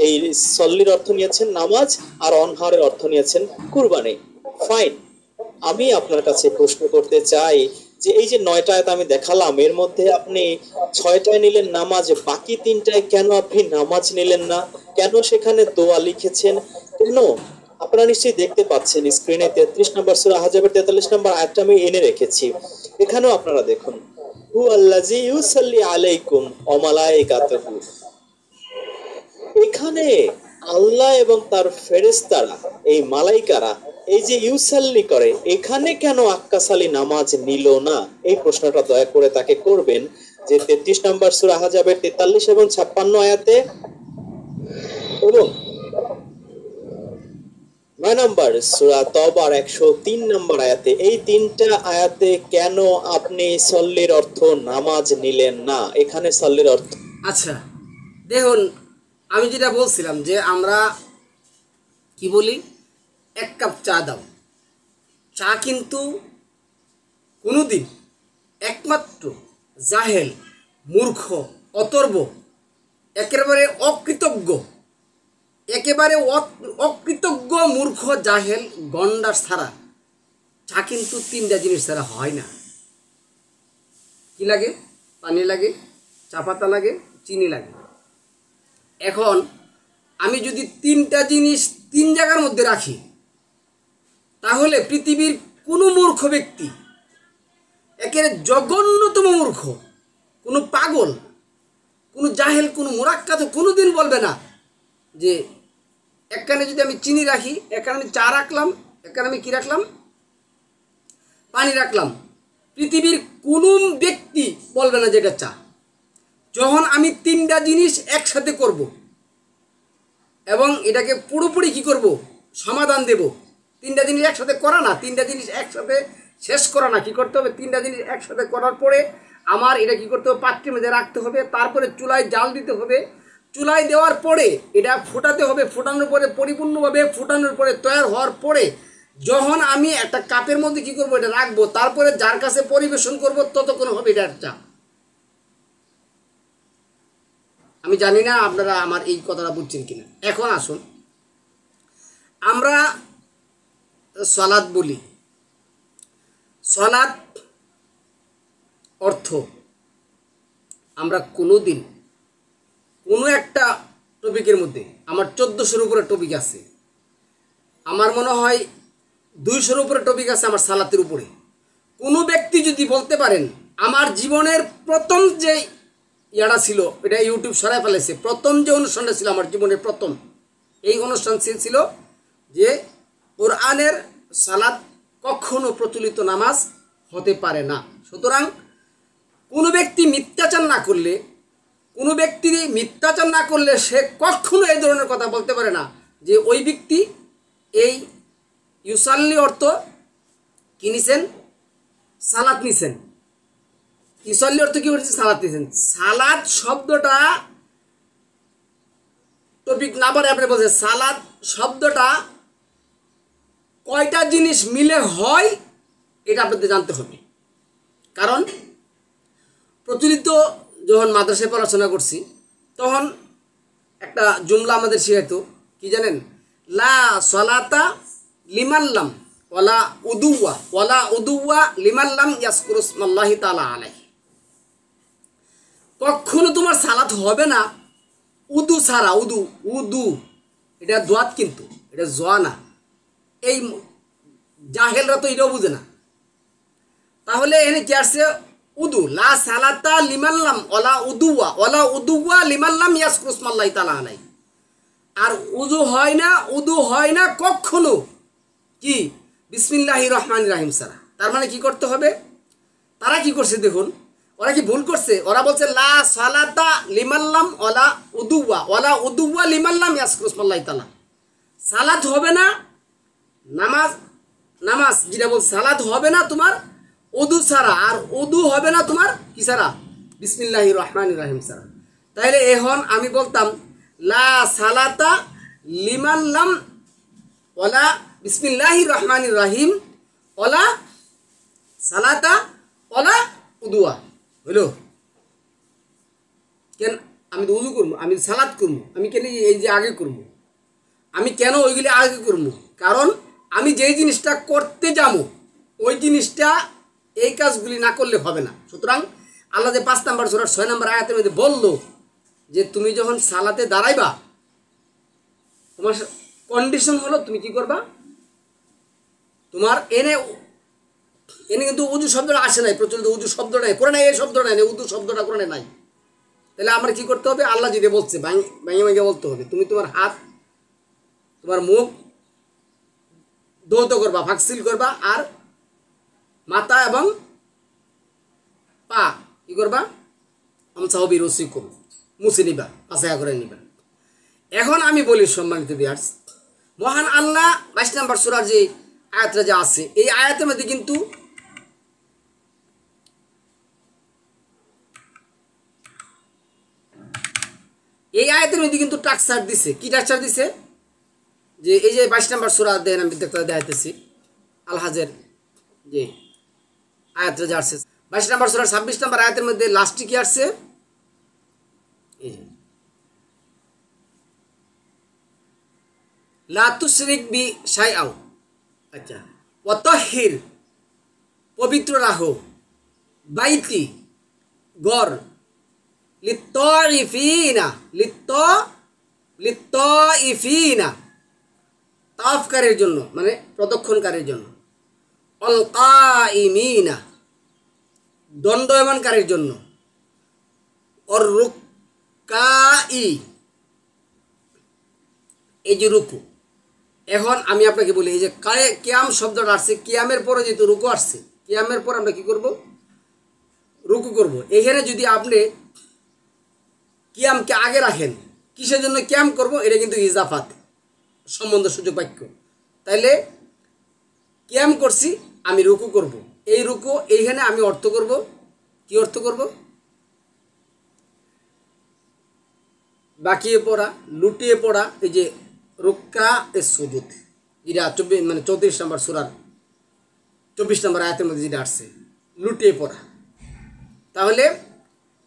এই সল্লির অর্থ নিয়েছেন নামাজ, আর অনহারের অর্থ নিয়েছেন কুরবানি। ফাইন। আমি আপনার কাছে প্রশ্ন করতে চাই যে এই যে 9টা আয়াত আমি দেখালাম, এর মধ্যে আপনি 6টায় নিলেন নামাজ, বাকি 3টায় কেন আপনি নামাজ নিলেন না? কেন সেখানে দোয়া লিখেছেন? কেন আপনারা নিশ্চয়ই দেখতে পাচ্ছেন স্ক্রিনে 33 নম্বর সূরা আহজাবের 43 নম্বর আয়াতটা আমি এনে রেখেছি। এখানেও আপনারা দেখুন, হু আল্লাযী ইউসাল্লি আলাইকুম ওয়া মালাইকাতুহু। এখানে আল্লাহ এবং তার ফেরেশতারা, এই মালাইকারা এই যে ইউসাল্লি করে, এখানে কেন আক্কাসালি নামাজ নিল না? এই প্রশ্নটা দয়া করে তাকে করবেন যে 33 নম্বর সূরা আহজাবের 43 এবং 56 আয়াতে এবং 9 নম্বর সূরা তওবার 103 নম্বর আয়াতে, এই তিনটা আয়াতে কেন আপনি সল্লির অর্থ নামাজ নিলেন না? এখানে সল্লির অর্থ আচ্ছা দেখুন, আমি যেটা বলছিলাম যে আমরা কি বলি, 1 কাপ চা দাও। চা কিন্তু কোনোদিন একমাত্র জাহেল, মূর্খ, অতর্ব, একেবারে অকৃতজ্ঞ, একেবারে অকৃতজ্ঞ, মূর্খ, জাহেল, গন্ডার ছাড়া চা কিন্তু 3টা জিনিস ছাড়া হয় না। কি লাগে? পানি লাগে, চা পাতা লাগে, চিনি লাগে। এখন আমি যদি 3টা জিনিস 3 জায়গার মধ্যে রাখি, তাহলে পৃথিবীর কোনো মূর্খ ব্যক্তি, একেবারে জঘন্যতম মূর্খ, কোনো পাগল, কোনো জাহেল, কোনো মোরাক্কাত কোনোদিন বলবে না যে এখানে যদি আমি চিনি রাখি, এখানে আমি চা রাখলাম, এখানে আমি কি রাখলাম, পানি রাখলাম। পৃথিবীর কোনো ব্যক্তি বলবে না যে এটা চা। যখন আমি 3টা জিনিস একসাথে করব এবং এটাকে পুরোপুরি কি করব, সমাধান দেব। 3টা জিনিস একসাথে করা না, 3টা জিনিস একসাথে শেষ করা না, কি করতে হবে, 3টা জিনিস একসাথে করার পরে আমার এটা কি করতে হবে, পাত্রের মধ্যে রাখতে হবে, তারপরে চুলায় জাল দিতে হবে, চুলায় দেওয়ার পরে এটা ফোটাতে হবে, ফোটানোর পরে পরিপূর্ণভাবে ফোটানোর পরে তৈরি হওয়ার পরে যখন আমি একটা কাপের মধ্যে কি করব, এটা রাখবো, তারপরে যার কাছে পরিবেশন করব ততক্ষণ হবে এটা চা। আমি জানি না আপনারা আমার এই কথাটা বুঝছেন কিনা। এখন আসুন, আমরা সালাত বলি। সালাত অর্থ আমরা কোনোদিন কোনো একটা টপিকের মধ্যে, আমার 1400-এর উপরে টপিক আছে, আমার মনে হয় 200-এর উপরে টপিক আছে আমার সালাতের উপরে। কোনো ব্যক্তি যদি বলতে পারেন আমার জীবনের প্রথম যে ইয়াটা ছিল, এটা ইউটিউব সরাই ফেলেছে, প্রথম যে অনুষ্ঠানটা ছিল আমার জীবনের প্রথম, এই অনুষ্ঠান ছিল যে কোরআনের সালাত কখনো প্রচলিত নামাজ হতে পারে না। সুতরাং কোনো ব্যক্তি মিথ্যাচার না করলে, কোনো ব্যক্তির মিথ্যাচার না করলে সে কখনো এই ধরনের কথা বলতে পারে না যে ওই ব্যক্তি এই ইউসাল্লি অর্থ কি নিছেন, সালাত নিছেন। ইউসাল্লি অর্থ কি বলছে, সালাত নিছেন। সালাত শব্দটা টপিক না পারে আপনি বলছেন, সালাত শব্দটা কয়টা জিনিস মিলে হয় এটা আপনাদের জানতে হবে। কারণ প্রচলিত যখন মাদ্রাসায় পড়াশোনা করছি তখন একটা জুমলা আমাদের শেখাতো, কি জানেন, লা সলাতা লিমাল্লাম ওয়ালা উদুওয়া লিমাল্লাম ইয়াজকুরুসমাল্লাহি তাআলা আলাইহি। কখনো তোমার সালাত হবে না উদু ছাড়া, উদু এটা দোয়াত, কিন্তু এটা জোয়া না। এই জাহেলরা তো এটাও বুঝে না। তাহলে এখানে কি আসছে, উদু, লা সালাতা লিমাল্লাম ওয়ালা উদুওয়া লিমাল্লাম ইয়াজকুরুসমাল্লাহি তাআলা আলাইহি। আর উদু হয় না কখনো কি বিসমিল্লাহির রহমানির রহিম ছাড়া। তার মানে কি করতে হবে, তারা কি করছে দেখুন, ওরা কি ভুল করছে, ওরা বলছে লা সালাতা লিমাল্লাম ওয়ালা উদুওয়া লিমাল্লাম ইয়াজকুরুসমাল্লাহি তাআলা। সালাত হবে না, নামাজ যেটা বলছে, সালাত হবে না তোমার উদু ছাড়া, আর উদু হবে না তোমার কি ছাড়া, বিসমিল্লাহির রহমানির রহিম ছাড়া। তাহলে এখন আমি বলতাম লা সালাতা লিমাল্লাম ওয়ালা বিসমিল্লাহির রহমানির রহিম ওয়ালা সালাতা ওয়ালা উদুয়া হইল। কেন আমি তো উদু করবো, আমি সালাত করবো, আমি কেন এই যে আগে করবো, আমি কেন ওইগুলি আগে করবো, কারণ আমি যেই জিনিসটা করতে যাবো ওই জিনিসটা এই কাজগুলি না করলে হবে না। সুতরাং আল্লাহ যে 5 নম্বর সূরার 6 নম্বর আয়াতের মধ্যে বললো যে তুমি যখন সালাতে দাঁড়াইবা, তোমার কন্ডিশন হলো তুমি কি করবা, তোমার এনে এনে কিন্তু উজু শব্দটা আসে নাই, প্রচলিত উজু শব্দ নাই কোরআনে, এই শব্দ নাই, উজু শব্দটা কোরআনে নাই। তাহলে আমরা কি করতে হবে, আল্লাহ যদি বলছে ভাঙে ভাঙে বলতে হবে, তুমি তোমার হাত তোমার মুখ ধৌত করবা, ফাকসিল করবা, আর মাথা এবং পা কি করবা, আমসাহবি রসিকুম মুছে নিবা, পাশায়া করে নিবা। এখন আমি বলি সম্মানিত ভিউয়ার্স, মহান আল্লাহ 22 নম্বর সূরার যে আয়াতটা যা আছে, এই আয়াতের মধ্যে কিন্তু টাকসার দিছে। কি টাকসার দিছে, যে এই যে 22 নম্বর সূরা দেন, আমি দেখাইতেছি আল হাজের যে আয়াতটা যা আসছে 22 নম্বর সূরার 26 নম্বর আয়াতের মধ্যে লাস্টে কি আসছে, এই যে লা তুশরিক বি শাইআও, আচ্ছা, ওয়া তাহহির পবিত্র রাখো, বাইতি গর, লিত্তাইফিনা লিত্তাইফিনা তাফকারের জন্য মানে প্রদক্ষিণকারীর জন্য, অল কাইমিনা দণ্ডায়মানকারীর জন্য, অর রুক্কাই এই যে রুকু। এখন আমি আপনাকে বলি, এই যে কিয়াম শব্দটা আসছে, কিয়ামের পরে যেহেতু রুকু আসছে, কিয়ামের পর আমরা কি করব, রুকু করব। এখানে যদি আপনি কিয়ামকে আগে রাখেন, কিসের জন্য কিয়াম করব, এটা কিন্তু ইজাফাত সম্বন্ধ সূচক বাক্য। তাইলে কিয়াম করছি, আমি রুকু করব, এই রুকু এইখানে আমি অর্থ করব, কি অর্থ করব, বাকিয়ে পড়া, লুটিয়ে পড়া, এই যে রুক্কা এর সুজুদ, যেটা 34 নম্বর সূরার 24 নম্বর আয়াতের মধ্যে যেটা আসছে, লুটিয়ে পড়া। তাহলে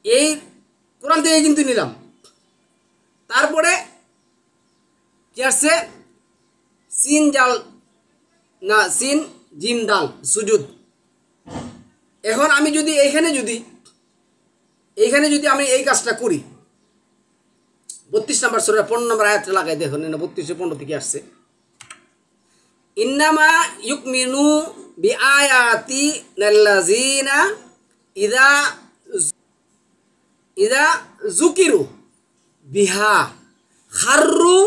এই কোরআন থেকে কিন্তু নিলাম। তারপরে কি আসছে, সিন জিম দাল সুজুদ। এখন আমি যদি এইখানে যদি আমি এই কাজটা করি, 32 নম্বর সূরা 15 নম্বর আয়াতটা লাগাই দেখুন, 32-15 থেকে আসছে, ইন্নামা ইউকমিনু বিআয়াতি নাল্লাযিনা ইদা যুকিরু বিহা খাররু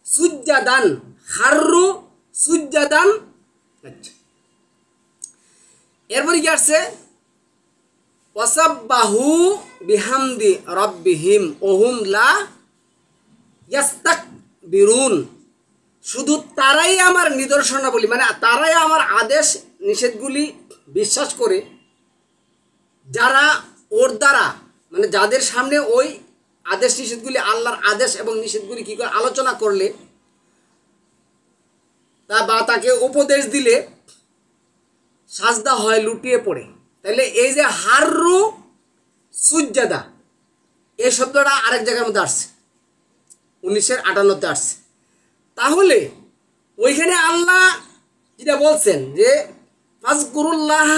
সুজ্জাদান। আচ্ছা, এরপরে কি আসছে, ওয়াসাব্বাহু বিহামদি রাব্বিহিম ওহুম লা ইয়াস্তাকবিরুন। শুধু তারাই আমার নিদর্শনাবলী, মানে তারাই আমার আদেশ নিষেধগুলি বিশ্বাস করে, যারা ওর দ্বারা মানে যাদের সামনে ওই আদেশ নিষেধগুলি, আল্লাহর আদেশ এবং নিষেধগুলি কি করে আলোচনা করলে বা তাকে উপদেশ দিলে সাজদা হয়, লুটিয়ে পড়ে। তাহলে এই যে হাররু সুজ্জাদা, এই শব্দটা আরেক জায়গার মধ্যে আসছে, 1958 আসছে। তাহলে ওইখানে আল্লাহ যেটা বলছেন যে ফাজকুরুল্লাহ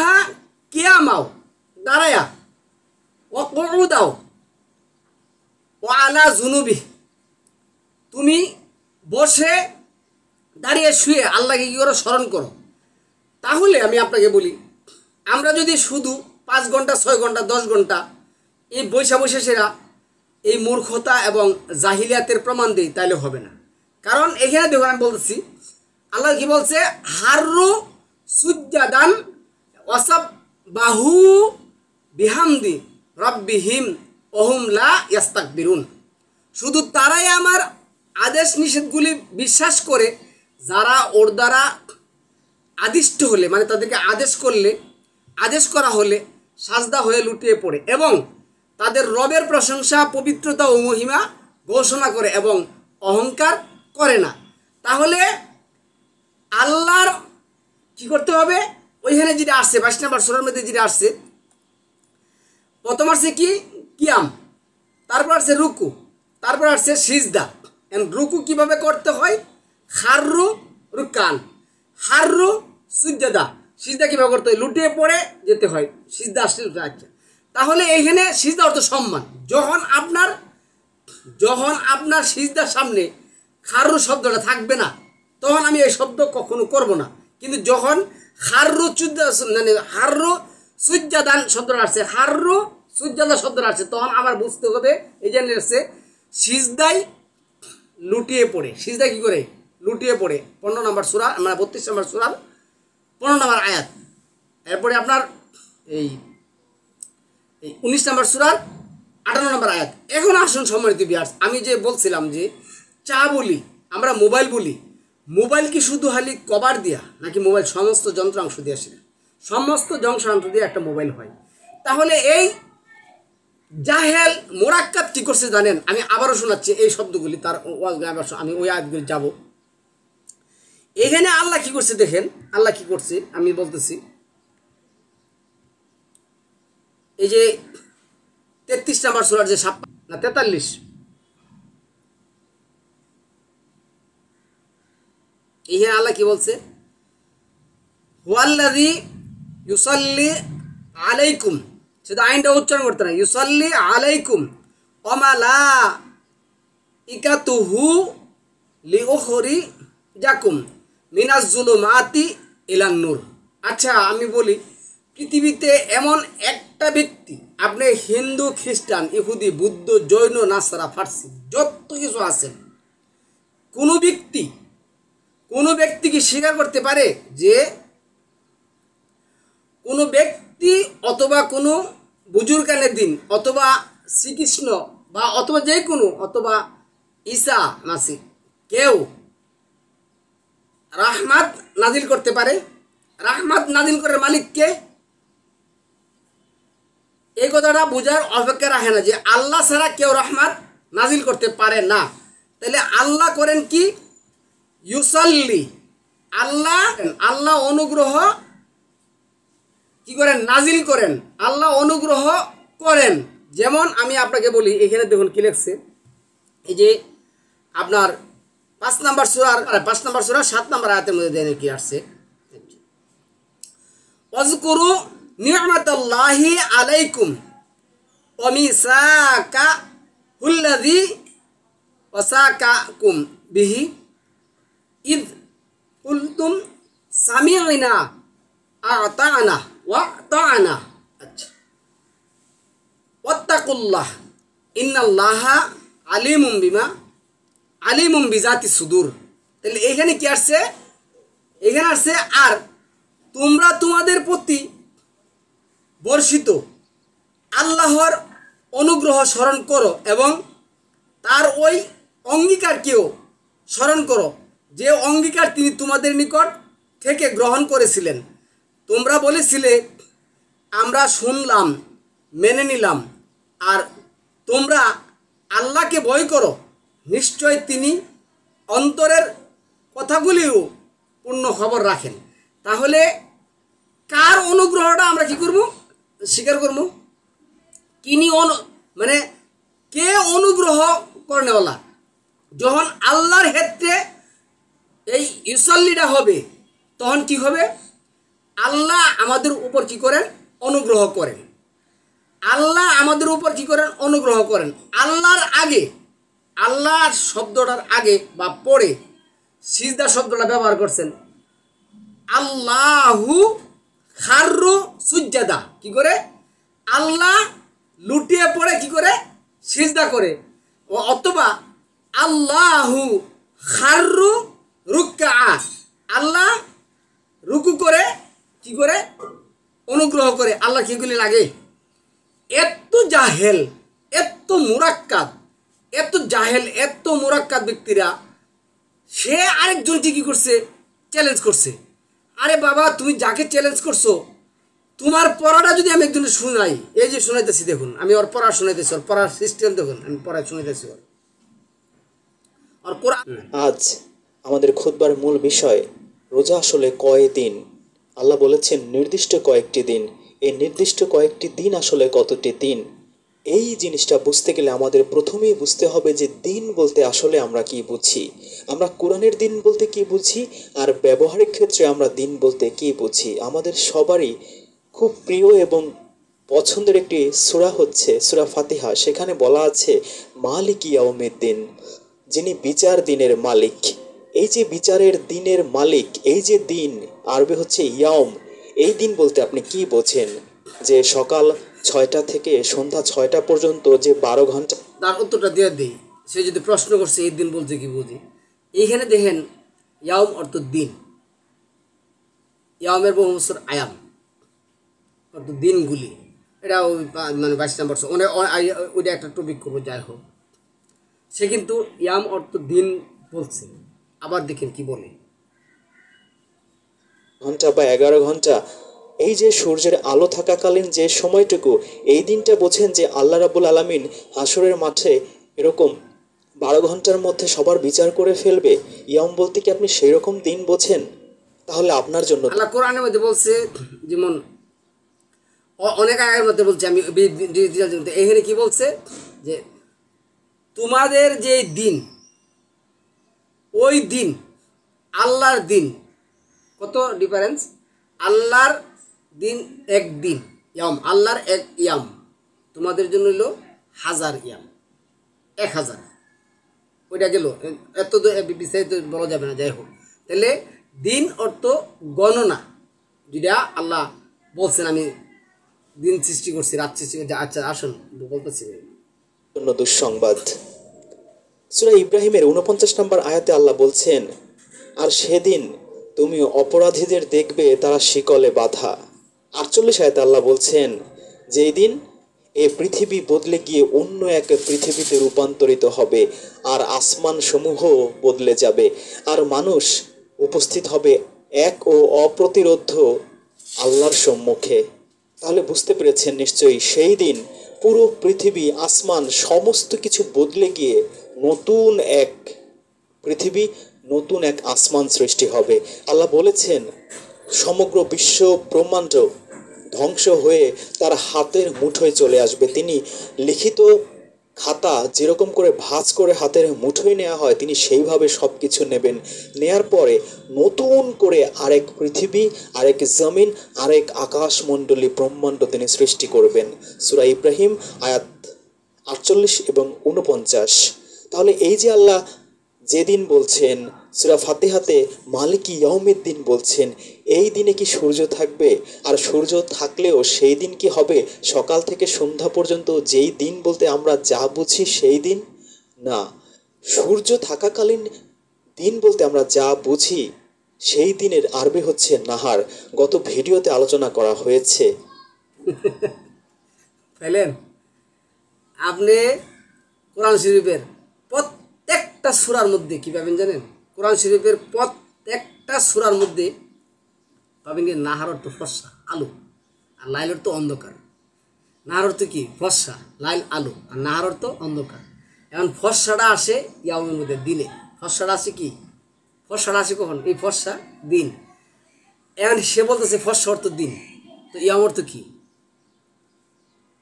কিয়ামাও, দাঁড়ায়া, ও কুউদাও, ও আলা জুনুবি, তুমি বসে দাঁড়িয়ে শুয়ে আল্লাহকে কি করো, স্মরণ করো। তাহলে আমি আপনাকে বলি, আমরা যদি শুধু 5 ঘন্টা 6 ঘন্টা 10 ঘন্টা এই বৈশা সেরা এই মূর্খতা এবং জাহিলিয়াতের প্রমাণ দিই, তাইলে হবে না। কারণ এখানে দেখুন, আমি বলতেছি আল্লাহ কি বলছে, হাররু সুজ্জাদান ওয়াসাব বাহু বিহামদি রাব্বিহিম ওহুম লা ইয়াস্তাকবিরুন। শুধু তারাই আমার আদেশ নিষেধগুলি বিশ্বাস করে, যারা ওর দ্বারা আদিষ্ট হলে, মানে তাদেরকে আদেশ করা হলে সাজদা হয়ে লুটিয়ে পড়ে এবং তাদের রবের প্রশংসা, পবিত্রতা ও মহিমা ঘোষণা করে এবং অহংকার করে না। তাহলে আল্লাহর কি করতে হবে, ওইখানে যেটা আসছে 22 নম্বর সূরার মধ্যে যেটা আসছে, প্রথম আসছে কি কিয়াম, তারপর আসছে রুকু, তারপর আসছে সিজদা। রুকু কিভাবে করতে হয়, খাররু রুকান, হাররু সুজ্জাদা, সিজদা কিভাবে করতে হয়, লুটিয়ে পড়ে যেতে হয়, সিজদা আসছে। আচ্ছা, তাহলে এইখানে সিজদা অর্থ সম্মান। যখন আপনার সিজদার সামনে খাররু শব্দটা থাকবে না, তখন আমি এই শব্দ কখনো করব না। কিন্তু যখন খাররু মানে হাররু সুজ্জাদান শব্দটা আসছে, হাররু সুজ্জাদা শব্দটা আসছে, তখন আমার বুঝতে হবে এই যে আসছে সিজদায় লুটিয়ে পড়ে। সিজদায় কি করে লুটিয়ে পড়ে, 15 নম্বর সূরা মানে 32 নম্বর সূরার 15 নম্বর আয়াত। এরপরে আপনার এই 19 নম্বর সূরার 58 নম্বর আয়াত। এখন আসুন সম্মানিত ভিউয়ার্স, আমি যে বলছিলাম যে চা বলি, আমরা মোবাইল বলি, মোবাইল কি শুধু খালি কভার দিয়া, নাকি মোবাইল সমস্ত যন্ত্রাংশ দিয়ে আসে? সমস্ত যন্ত্রাংশ দিয়ে একটা মোবাইল হয়। তাহলে এই জাহেল মোরাক্কাব কি করছে জানেন? আমি আবারও শোনাচ্ছি এই শব্দগুলি, তার আমি ওই আয়াতগুলি যাব। এখানে আল্লাহ কি করছে দেখেন, আল্লাহ কি করছে আমি বলতেছি। এই যে 33 নম্বর সূরার যে 43, এখানে আল্লাহ কি বলছে? হুয়াল্লাযী ইউসাল্লি আলাইকুম, সেটা আইনটা উচ্চারণ করতে না, ইউসাল্লি আলাইকুম ওয়া মালাইকাতুহু লিউখরিজাকুম মিনাজ জুলুমাতি ইলান নূর। আচ্ছা আমি বলি, পৃথিবীতে এমন একটা ব্যক্তি, আপনি হিন্দু, খ্রিস্টান, ইহুদি, বুদ্ধ, জৈন, নাসারা, ফার্সি যত কিছু আছেন, কোনো ব্যক্তি কি স্বীকার করতে পারে যে কোনো ব্যক্তি অথবা কোনো বুজুর্গানের দিন অথবা শ্রীকৃষ্ণ বা অথবা যে কোনো অথবা ঈসা মাসিহ কেউ রাহমাত নাজিল করতে পারে? রাহমাত নাজিল করার মালিককে? এই কথাটা বোঝার অপেক্ষা রাখে না যে আল্লাহ ছাড়া কেউ রহমত নাজিল করতে পারে না। তাহলে আল্লাহ করেন কি? ইউসাল্লি, আল্লাহ অনুগ্রহ কি করেন? নাজিল করেন, আল্লাহ অনুগ্রহ করেন। যেমন আমি আপনাকে বলি, এখানে দেখুন কি লিখছে, এই যে আপনার 5 নম্বর সূরা 7 নম্বর আয়াতের মধ্যে দেন কি আসছে, ওয়াজকুরু নি'মাতাল্লাহি আলাইকুম ওয়া মিসাকাহুল্লাযী ওয়াসাকাকুম বিহি ইয কুলতুম সামি'না আ'তা'না ওয়া আ'তা'না। আচ্ছা, ওয়াত্তাকুল্লাহ ইন্নাল্লাহা আলিমুম বিজাতি সুদূর। তাহলে এখানে কি আসছে? এখানে আসছে আর তোমরা তোমাদের প্রতি বর্ষিত আল্লাহর অনুগ্রহ স্মরণ করো এবং তার ওই অঙ্গীকারকেও স্মরণ করো, যে অঙ্গীকার তিনি তোমাদের নিকট থেকে গ্রহণ করেছিলেন। তোমরা বলেছিলে আমরা শুনলাম, মেনে নিলাম, আর তোমরা আল্লাহকে ভয় করো, নিশ্চয় তিনি অন্তরের কথাগুলিও পূর্ণ খবর রাখেন। তাহলে কার অনুগ্রহটা আমরা কি করব? স্বীকার করব। কিনি মানে কে অনুগ্রহ করেনওয়ালা? যখন আল্লাহর ক্ষেত্রে এই ইউসাল্লিটা হবে, তখন কি হবে? আল্লাহ আমাদের উপর কি করেন? অনুগ্রহ করেন। আল্লাহ আমাদের উপর কি করেন? অনুগ্রহ করেন। আল্লাহর আগে, আল্লাহর শব্দটার আগে বা পরে সিজদা শব্দটা ব্যবহার করছেন। আল্লাহু খাররু সুজ্জাদা, কি করে? আল্লাহ লুটিয়ে পড়ে কি করে? সিজদা করে। অথবা আল্লাহু খাররু রুকআ, আল্লাহ রুকু করে কি করে? অনুগ্রহ করে। আল্লাহ কিগুলি লাগে? এত জাহেল, এত মুরাক্কাব, এত জাহেল, এত মুরাক্কাব ব্যক্তিরা, সে আরেকজনকে কি করছে? চ্যালেঞ্জ করছে। আরে বাবা, তুমি যাকে চ্যালেঞ্জ করছো, তোমার পড়াটা যদি আমি একজনে শুনাই, এই যে শুনাইতেছি দেখুন, আমি ওর পড়া শুনাইতেছি, ওর পড়ার সিস্টেম দেখুন, আমি পড়া শুনাইতেছি ওর কোরআন। আজ আমাদের খুতবার মূল বিষয়, রোজা আসলে কয় দিন? আল্লাহ বলেছেন নির্দিষ্ট কয়েকটি দিন। এই নির্দিষ্ট কয়েকটি দিন আসলে কতটি দিন? এই জিনিসটা বুঝতে গেলে আমাদের প্রথমেই বুঝতে হবে যে দিন বলতে আসলে আমরা কি বুঝি। আমরা কোরআনের দিন বলতে কি বুঝি, আর ব্যবহারিক ক্ষেত্রে আমরা দিন বলতে কি বুঝি। আমাদের সবারই খুব প্রিয় এবং পছন্দের একটি সূরা হচ্ছে সূরা ফাতিহা। সেখানে বলা আছে মালিক ইয়াউমিদ্দিন, যিনি বিচার দিনের মালিক। এই যে বিচারের দিনের মালিক, এই যে দিন, আরবি হচ্ছে ইয়াম। এই দিন বলতে আপনি কি বোঝেন? যে সকাল 6টা থেকে সন্ধ্যা 6টা পর্যন্ত যে 12 ঘন্টা। তার উত্তরটা দিয়ে দিই। সে যদি প্রশ্ন করছে এই দিন বলতে কি বুঝি, এইখানে দেখেন ইয়াম অর্থ দিন, ইয়ামের বহু বছর আয়াম অর্থ দিনগুলি। এটা ওই মানে 22 নম্বর ওইটা একটা টপিক করবো, যাই হোক। সে কিন্তু ইয়াম অর্থ দিন বলছে, আবার দেখেন কি বলে। ঘন্টা বা 11 ঘন্টা, এই যে সূর্যের আলো থাকাকালীন যে সময়টুকু, এই দিনটা বোঝেন যে আল্লাহ রাব্বুল আলামিন হাসরের মাঠে এরকম 12 ঘন্টার মধ্যে সবার বিচার করে ফেলবে। ইয়াম বলতে কি আপনি সেই রকম দিন বোঝেন? তাহলে আপনার জন্য আল্লাহ কোরআনের মধ্যে বলছে, যেমন অনেক আয়ের মধ্যে বলছে, আমি এখানে কি বলছে যে তোমাদের যে দিন, ওই দিন আল্লাহর দিন, কত ডিফারেন্স। আল্লাহর দিন এক দিন, ইয়াম আল্লাহর এক ইয়াম, তোমাদের জন্য হলো 1000 ইয়াম, 1000। ওইটা গেল, এত বিস্তারিত বলা যাবে না, যাই হোক। তাহলে দিন অর্থ গণনা, যেটা আল্লাহ বলছেন আমি দিন সৃষ্টি করছি, রাত সৃষ্টি করছি। আচ্ছা আসুন বলতেছি। জন্য দুঃসংবাদ। সূরা ইব্রাহিমের 49 নম্বর আয়াতে আল্লাহ বলছেন, আর সেদিন তুমি অপরাধীদের দেখবে তারা শিকলে বাঁধা। 48 আয়াতে আল্লাহ বলছেন, যেই দিন এ পৃথিবী বদলে গিয়ে অন্য এক পৃথিবীতে রূপান্তরিত হবে, আর আসমান সমূহ বদলে যাবে, আর মানুষ উপস্থিত হবে এক ও অপ্রতিরোধ্য আল্লাহর সম্মুখে। তাহলে বুঝতে পেরেছেন নিশ্চয়ই, সেই দিন পুরো পৃথিবী, আসমান, সমস্ত কিছু বদলে গিয়ে নতুন এক পৃথিবী, নতুন এক আসমান সৃষ্টি হবে। আল্লাহ বলেছেন সমগ্র বিশ্ব ব্রহ্মাণ্ড ধ্বংস হয়ে তার হাতের মুঠোয় চলে আসবে। তিনি লিখিত খাতা যেরকম করে ভাঁজ করে হাতের মুঠোয় নেওয়া হয়, তিনি সেইভাবে সব কিছু নেবেন। নেয়ার পরে নতুন করে আরেক পৃথিবী, আরেক জমিন, আরেক আকাশমণ্ডলী ব্রহ্মাণ্ড তিনি সৃষ্টি করবেন। সূরা ইব্রাহিম আয়াত 48 এবং 49। তাহলে এই যে আল্লাহ যেদিন বলছেন, সূরা ফাতিহাতে মালিকি ইয়াউমিদ্দিন বলছেন, এই দিনে কি সূর্য থাকবে? আর সূর্য থাকলেও সেই দিন কি হবে সকাল থেকে সন্ধ্যা পর্যন্ত যেই দিন বলতে আমরা যা বুঝি সেই দিন? না, সূর্য থাকাকালীন দিন বলতে আমরা যা বুঝি সেই দিনের আরবি হচ্ছে নাহার। গত ভিডিওতে আলোচনা করা হয়েছে। পেলেন আপনি কোরআন শরীফের প্রত্যেকটা সূরার মধ্যে কি পাবেন জানেন? কোরআন শরীফের প্রত্যেকটা সূরার মধ্যে পাবেন কি নাহার অর্থ ফর্সা আলো, আর লাইল অর্থ অন্ধকার। নাহার অর্থ কি? ফর্সা, লাইল আলো, আর নাহার অর্থ অন্ধকার। এখন ফর্সাটা আসে ইয়ামের মধ্যে, দিনে। ফর্সাটা আসে কি? ফর্সাটা আসে কখন? এই ফর্সা দিন। এখন সে বলতেছে ফর্সা অর্থ দিন, তো ইয়াম অর্থ কি?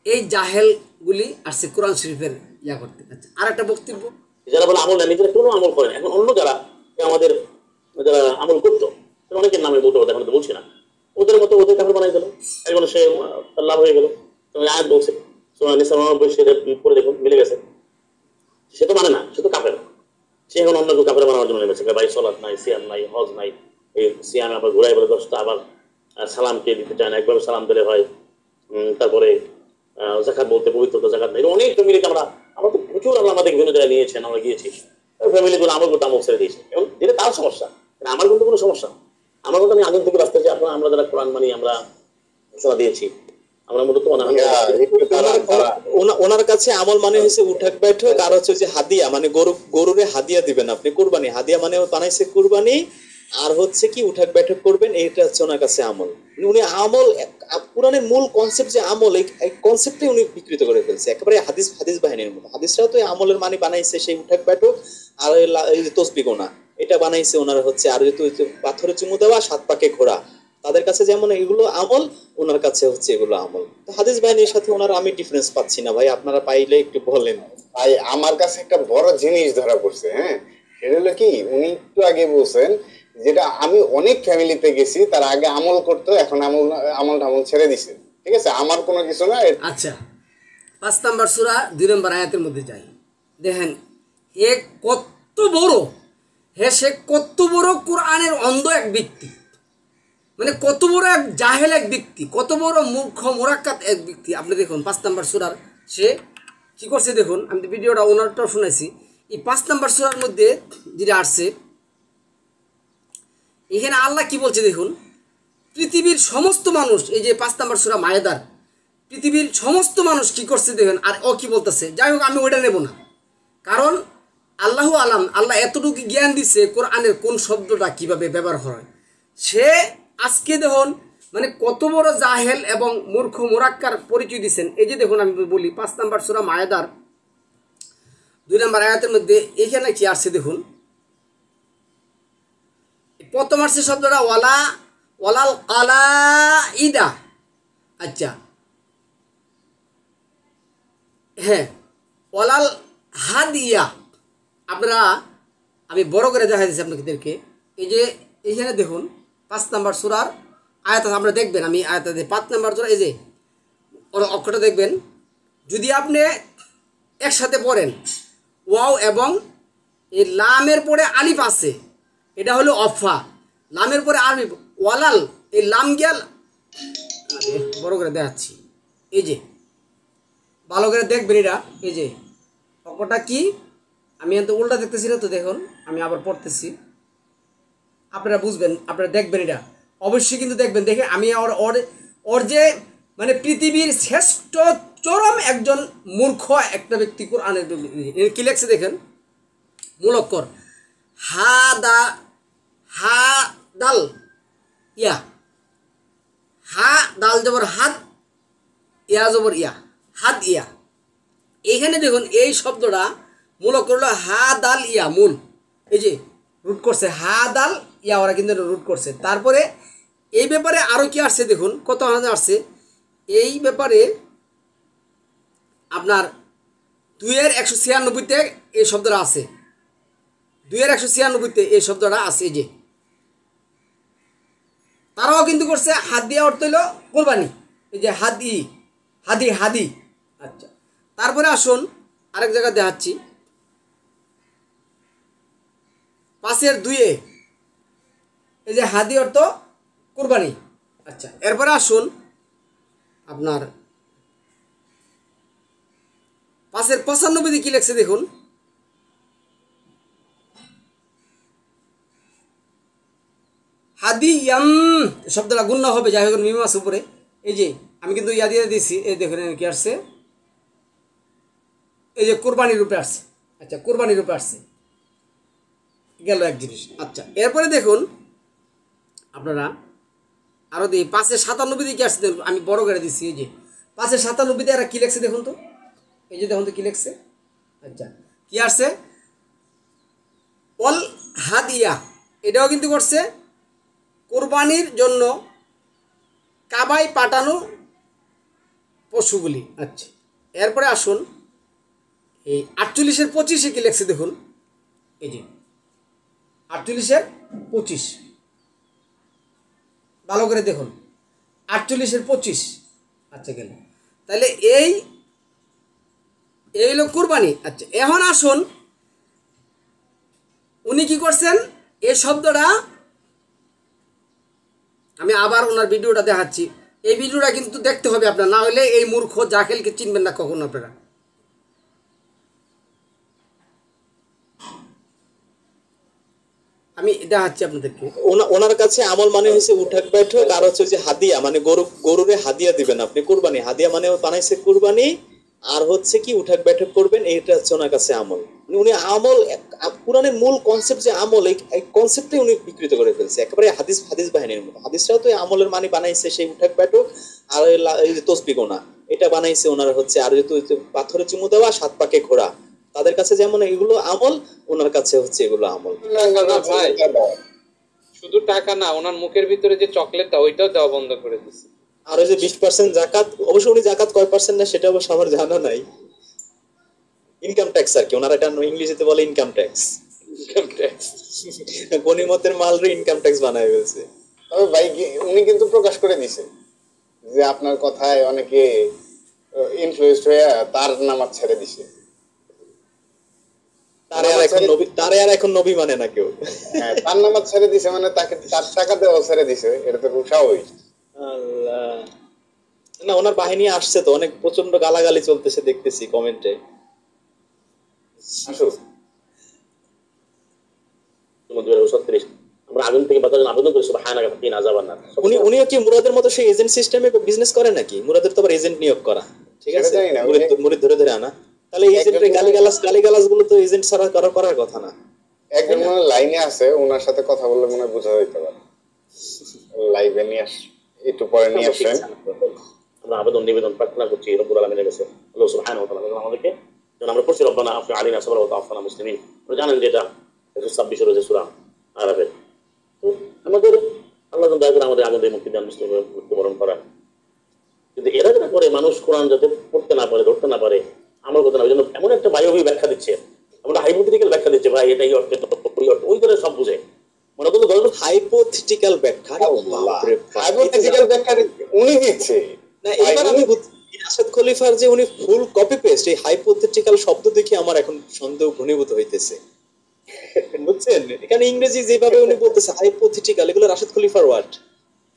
এই জাহেলগুলি আসছে কোরআন শরীফের ইয়া করতে। আচ্ছা, আর একটা বক্তব্য, যারা বলে আমল না, নিজেরা কোনো আমল করে না। এখন অন্য যারা আমাদের যারা আমল করতো, অনেকের নামে বলতে কথা, এখন তো বলছি না, ওদের মতো ওদের কাপড় বানাই দিল, একজন সে তার লাভ হয়ে গেল। আয়াত বলছে পরে দেখুন মিলে গেছে, সে তো মানে না, সে তো কাপড়, সে এখন অন্য কেউ কাপড় বানানোর জন্য নেমেছে। ভাই সলাৎ নাই, সিয়াম নাই, হজ নাই, এই সিয়ামে আবার ঘুরাই বলে 10টা, আবার সালামকে দিতে চায় না, একবার সালাম দিলে হয়। তারপরে জাকাত বলতে পবিত্রতা জাকাত নাই, অনেক ফ্যামিলি আমরা তো প্রচুর আল্লাহ আমাদের বিভিন্ন জায়গায় নিয়েছেন, আমরা গিয়েছি, ফ্যামিলি গুলো আমল করতে আমল ছেড়ে দিয়েছে। এবং যেটা তার সমস্যা, আমার কিন্তু কোনো সমস্যা। আমার কিন্তু আমি আগে থেকে রাস্তা যে আমরা যারা কোরআন মানি, আমরা ঘোষণা দিয়েছি, আমরা মূলত ওনার কাছে আমল মানে হচ্ছে উঠাক বৈঠক, আর হচ্ছে যে হাদিয়া মানে গরুরে হাদিয়া দিবেন আপনি, কুরবানি। হাদিয়া মানে বানাইছে কুরবানি, আর হচ্ছে কি উঠাক বৈঠক করবেন, এইটা হচ্ছে ওনার কাছে আমল। উনি আমল, কোরআনের মূল কনসেপ্ট যে আমল, এই কনসেপ্টে উনি বিকৃত করে ফেলছে একেবারে হাদিস বাহিনীর মতো। হাদিসরাও তো আমলের মানে বানাইছে সেই উঠাক বৈঠক আর এই তসবিহ গোনা, এটা বানাইছে ওনার হচ্ছে। আর পাথরে চুমু দেওয়া, 7 পাকে ঘোরা, তাদের কাছে যেমন এগুলো আমল, ওনার কাছে হচ্ছে এগুলো আমল। তো হাদিস বাহিনীর সাথে ওনার আমি ডিফারেন্স পাচ্ছি না ভাই, আপনারা পাইলে একটু বলেন ভাই। আমার কাছে একটা বড় জিনিস ধরা পড়ছে, হ্যাঁ, সেটা হলো কি, উনি একটু আগে বলছেন যেটা আমি অনেক ফ্যামিলিতে গেছি, তার আগে আমল করতো, এখন আমল ছেড়ে দিছে। ঠিক আছে, আমার কোনো কিছু না। আচ্ছা, 5 নম্বর সূরা 2 নম্বর আয়াতের মধ্যে যাই, দেখেন এ কত কত বড়, হ্যাঁ সে কত বড় কোরআনের অন্ধ এক ব্যক্তি, মানে কত বড় এক জাহেল এক ব্যক্তি, কত বড় মূর্খ মোরাক্কাত এক ব্যক্তি। আপনি দেখুন 5 নম্বর সূরার সে কি করছে দেখুন, আমি তো ভিডিওটা ওনারটাও শুনেছি। এই 5 নম্বর সূরার মধ্যে যেটা আসছে, এখানে আল্লাহ কি বলছে দেখুন, পৃথিবীর সমস্ত মানুষ, এই যে 5 নম্বর সূরা মায়েদার, পৃথিবীর সমস্ত মানুষ কি করছে দেখেন, আর ও কি বলতেছে। যাই হোক আমি ওইটা নেব না, কারণ আল্লাহু আলাম, আল্লাহ এতটুকু জ্ঞান দিচ্ছে কোরআনের কোন শব্দটা কিভাবে ব্যবহার হয়। সে আজকে দেখুন মানে কত বড় জাহেল এবং মূর্খ মোরাক্কার পরিচয় দিচ্ছেন। এই যে দেখুন আমি বলি 5 নম্বর সূরা মায়েদার 2 নম্বর আয়াতের মধ্যে এখানে কি আসছে দেখুন, প্রথম আসছে শব্দটা ওয়ালাল কালাইদা। আচ্ছা হ্যাঁ, ওয়ালাল হাদিয়া। আপনারা আমি বড় করে দেখা দিচ্ছি আপনাদেরকে। এই যে এইখানে দেখুন 5 নম্বর সূরার আয়াত আমরা দেখবেন, আমি আয়াত 5 নম্বর সূরা, এই যে অক্ষরটা দেখবেন, যদি আপনি একসাথে পড়েন ওয়াও এবং এই লামের পরে আলিফ আছে, এটা হলো অফা, লামের পরে আলিফ, ওয়ালাল এই লাম গেল, বড় করে দেখাচ্ছি, এই যে ভালো করে দেখবেন এটা। এই যে অক্ষরটা কি, আমি এত উল্টা দেখতেছি না তো, দেখুন আমি আবার পড়তেছি, আপনারা বুঝবেন, আপনারা দেখবেন এটা অবশ্যই কিন্তু দেখবেন। দেখে আমি ওর যে মানে পৃথিবীর শ্রেষ্ঠ চরম একজন মূর্খ একটা ব্যক্তি কোরআনের কি লেখছে দেখেন, মূল অক্ষর হা দাল ইয়া, হা দাল জবর হাত, ইয়া জবর ইয়া, হাত ইয়া। এইখানে দেখুন এই শব্দটা মূল অক্ষর হলো হা দাল ইয়া, মূল এই যে রুট করছে হা দাল ইয়া, ওরা কিন্তু রুট করছে। তারপরে এই ব্যাপারে আরও কি আসছে দেখুন, কত আসছে এই ব্যাপারে আপনার 2-196-তে এই শব্দটা আছে, 2-196-তে এই শব্দটা আছে। এই যে তারাও কিন্তু করছে হাত দিয়া, অর্থ হইল কোরবানি, এই যে হাদি। আচ্ছা তারপরে আসুন আরেক জায়গায় দেখাচ্ছি 5-2, এই যে হাদি অর্থ কোরবানি। আচ্ছা এরপরে আসুন আপনার 5-95 কি লেখছে দেখুন, হাদিয়াম শব্দটা গুণ্য হবে, যাই হোক মিম আছে উপরে। এই যে আমি কিন্তু ইয়া দিয়ে দিয়েছি, এই দেখুন কি আসছে, এই যে কোরবানির রূপে আসছে। আচ্ছা কোরবানির রূপে আসছে, গেল এক জিনিস। আচ্ছা এরপরে দেখুন আপনারা আরও দিই 5-97 কি আসছে, আমি বড় করে দিচ্ছি। এই যে 5-97 এরা কী লেখছে দেখুন তো, এই যে দেখুন তো কী লেখছে। আচ্ছা কি আসছে, অল হাদিয়া, এটাও কিন্তু করছে কোরবানির জন্য কাবায় পাঠানো পশুগুলি। আচ্ছা এরপরে আসুন এই 48-25 কি লেখছে দেখুন, এই যে 48-25 ভালো করে দেখুন, 48-25। আচ্ছা গেল, তাহলে এই হলো কুরবানি। আচ্ছা এখন আসুন উনি কি করছেন, এই শব্দটা আমি আবার ওনার ভিডিওটা দেখাচ্ছি। এই ভিডিওটা কিন্তু দেখতে হবে আপনার, না হলে এই মূর্খ জাহেলকে চিনবেন না কখনো আপনারা। আমি দেখাচ্ছি আপনাদেরকে। ওনার কাছে আমল মানে হচ্ছে উঠাক বৈঠক, আর হচ্ছে যে হাদিয়া মানে গরুরে হাদিয়া দিবেন আপনি, কুরবানি। হাদিয়া মানে বানাইছে কুরবানি, আর হচ্ছে কি উঠাক বৈঠক করবেন, এইটা হচ্ছে ওনার কাছে আমল। উনি আমল, কোরআনের মূল কনসেপ্ট যে আমল, এই কনসেপ্টে উনি বিকৃত করে ফেলছে একেবারে হাদিস বাহিনীর মতো। হাদিসটাও তো আমলের মানে বানাইছে সেই উঠাক বৈঠক, আর এই যে তসবিহ গোনা এটা বানাইছে ওনারা হচ্ছে, আর যেহেতু পাথরে চুমু দেওয়া, 7 পাকে ঘোরা, তাদের কাছে যেমন এগুলো আমল, ওনার কাছে হচ্ছে এগুলো আমল। ভাই শুধু টাকা না, ওনার মুখের ভিতরে যে চকলেটটা ওইটাও দেওয়া বন্ধ করে দিচ্ছে। আর ওই যে 20% জাকাত, অবশ্য উনি জাকাত কয় পার্সেন্ট না সেটা অবশ্য আমার জানা নাই। ইনকাম ট্যাক্স আর কি, ওনারা এটা ইংলিশে বলে ইনকাম ট্যাক্স। গনিমতের মালরে ইনকাম ট্যাক্স বানায় ফেলছে। তবে ভাই উনি কিন্তু প্রকাশ করে দিছে যে আপনার কথায় অনেকে ইনফ্লুয়েন্সড হয়ে তার নামাজ ছেড়ে দিছে। তারে আর এখন নবী মানে না কেউ। হ্যাঁ, তার নামাজ ছেড়ে দিছে মানে তাকে তার টাকা দেওয়া ছেড়ে দিছে, এটা তো খুব স্বাভাবিক। আল্লাহ, না ওনার বাহিনী আসছে তো, অনেক প্রচন্ড গালাগালি চলতেছে দেখতেছি কমেন্টে। আসো আমরা আগুন থেকে বাঁচার জন্য আবেদন করি সুবহানাকা ফাকিনা আযাবান্নার। উনিও কি মুরাদের মতো সেই এজেন্ট সিস্টেমে বিজনেস করে নাকি? মুরাদের তো আবার এজেন্ট নিয়োগ করা, ঠিক আছে, সেটা জানি না, মুরিদ ধরে ধরে আনা। তাহলে এজেন্টের গালিগালাজ গুলো তো এজেন্ট ছাড়া করার কথা না। একজন মনে হয় লাইনে আছে, ওনার সাথে কথা বললে মনে হয় বোঝা যেতে পারে। লাইভে নিয়ে আস, একটু পরে নিয়ে আসেন। আমরা আবেদন নিবেদন প্রার্থনা করছি রব্বুল আলামিনের কাছে, আল্লাহ সুবহানাহু ওয়া তাআলা আমাদেরকে যেন আমরা পড়ছি রব্বানা আফরিগ আলাইনা সাবরা ওয়া তাওফানা মুসলিমিন। আপনারা জানেন যে এটা 126 রোজে সূরা আরাফের। আমাদের আল্লাহ যেন দয়া করে আমাদের আগুন থেকে মুক্তি দান, মৃত্যুবরণ করা। কিন্তু এরা যেটা করে, মানুষ কোরআন যাতে পড়তে না পারে, ধরতে না পারে, আমার কথা না, ওই জন্য এমন একটা বায়োবি ব্যাখ্যা দিচ্ছে, আমরা হাইপোথেটিক্যাল ব্যাখ্যা দিচ্ছে, ভাই এটাই অর্থ ওই ধরে সব বুঝে মনে করতে ধরুন হাইপোথেটিক্যাল ব্যাখ্যা। হাইপোথেটিক্যাল ব্যাখ্যা উনি দিচ্ছে না, এবার আমি রাশেদ খলিফার যে উনি ফুল কপি পেস্ট, এই হাইপোথেটিক্যাল শব্দ দেখে আমার এখন সন্দেহ ঘনীভূত হইতেছে, বুঝছেন? এখানে ইংরেজি যেভাবে উনি বলতেছে হাইপোথেটিক্যাল, এগুলো রাশেদ খলিফার ওয়ার্ড,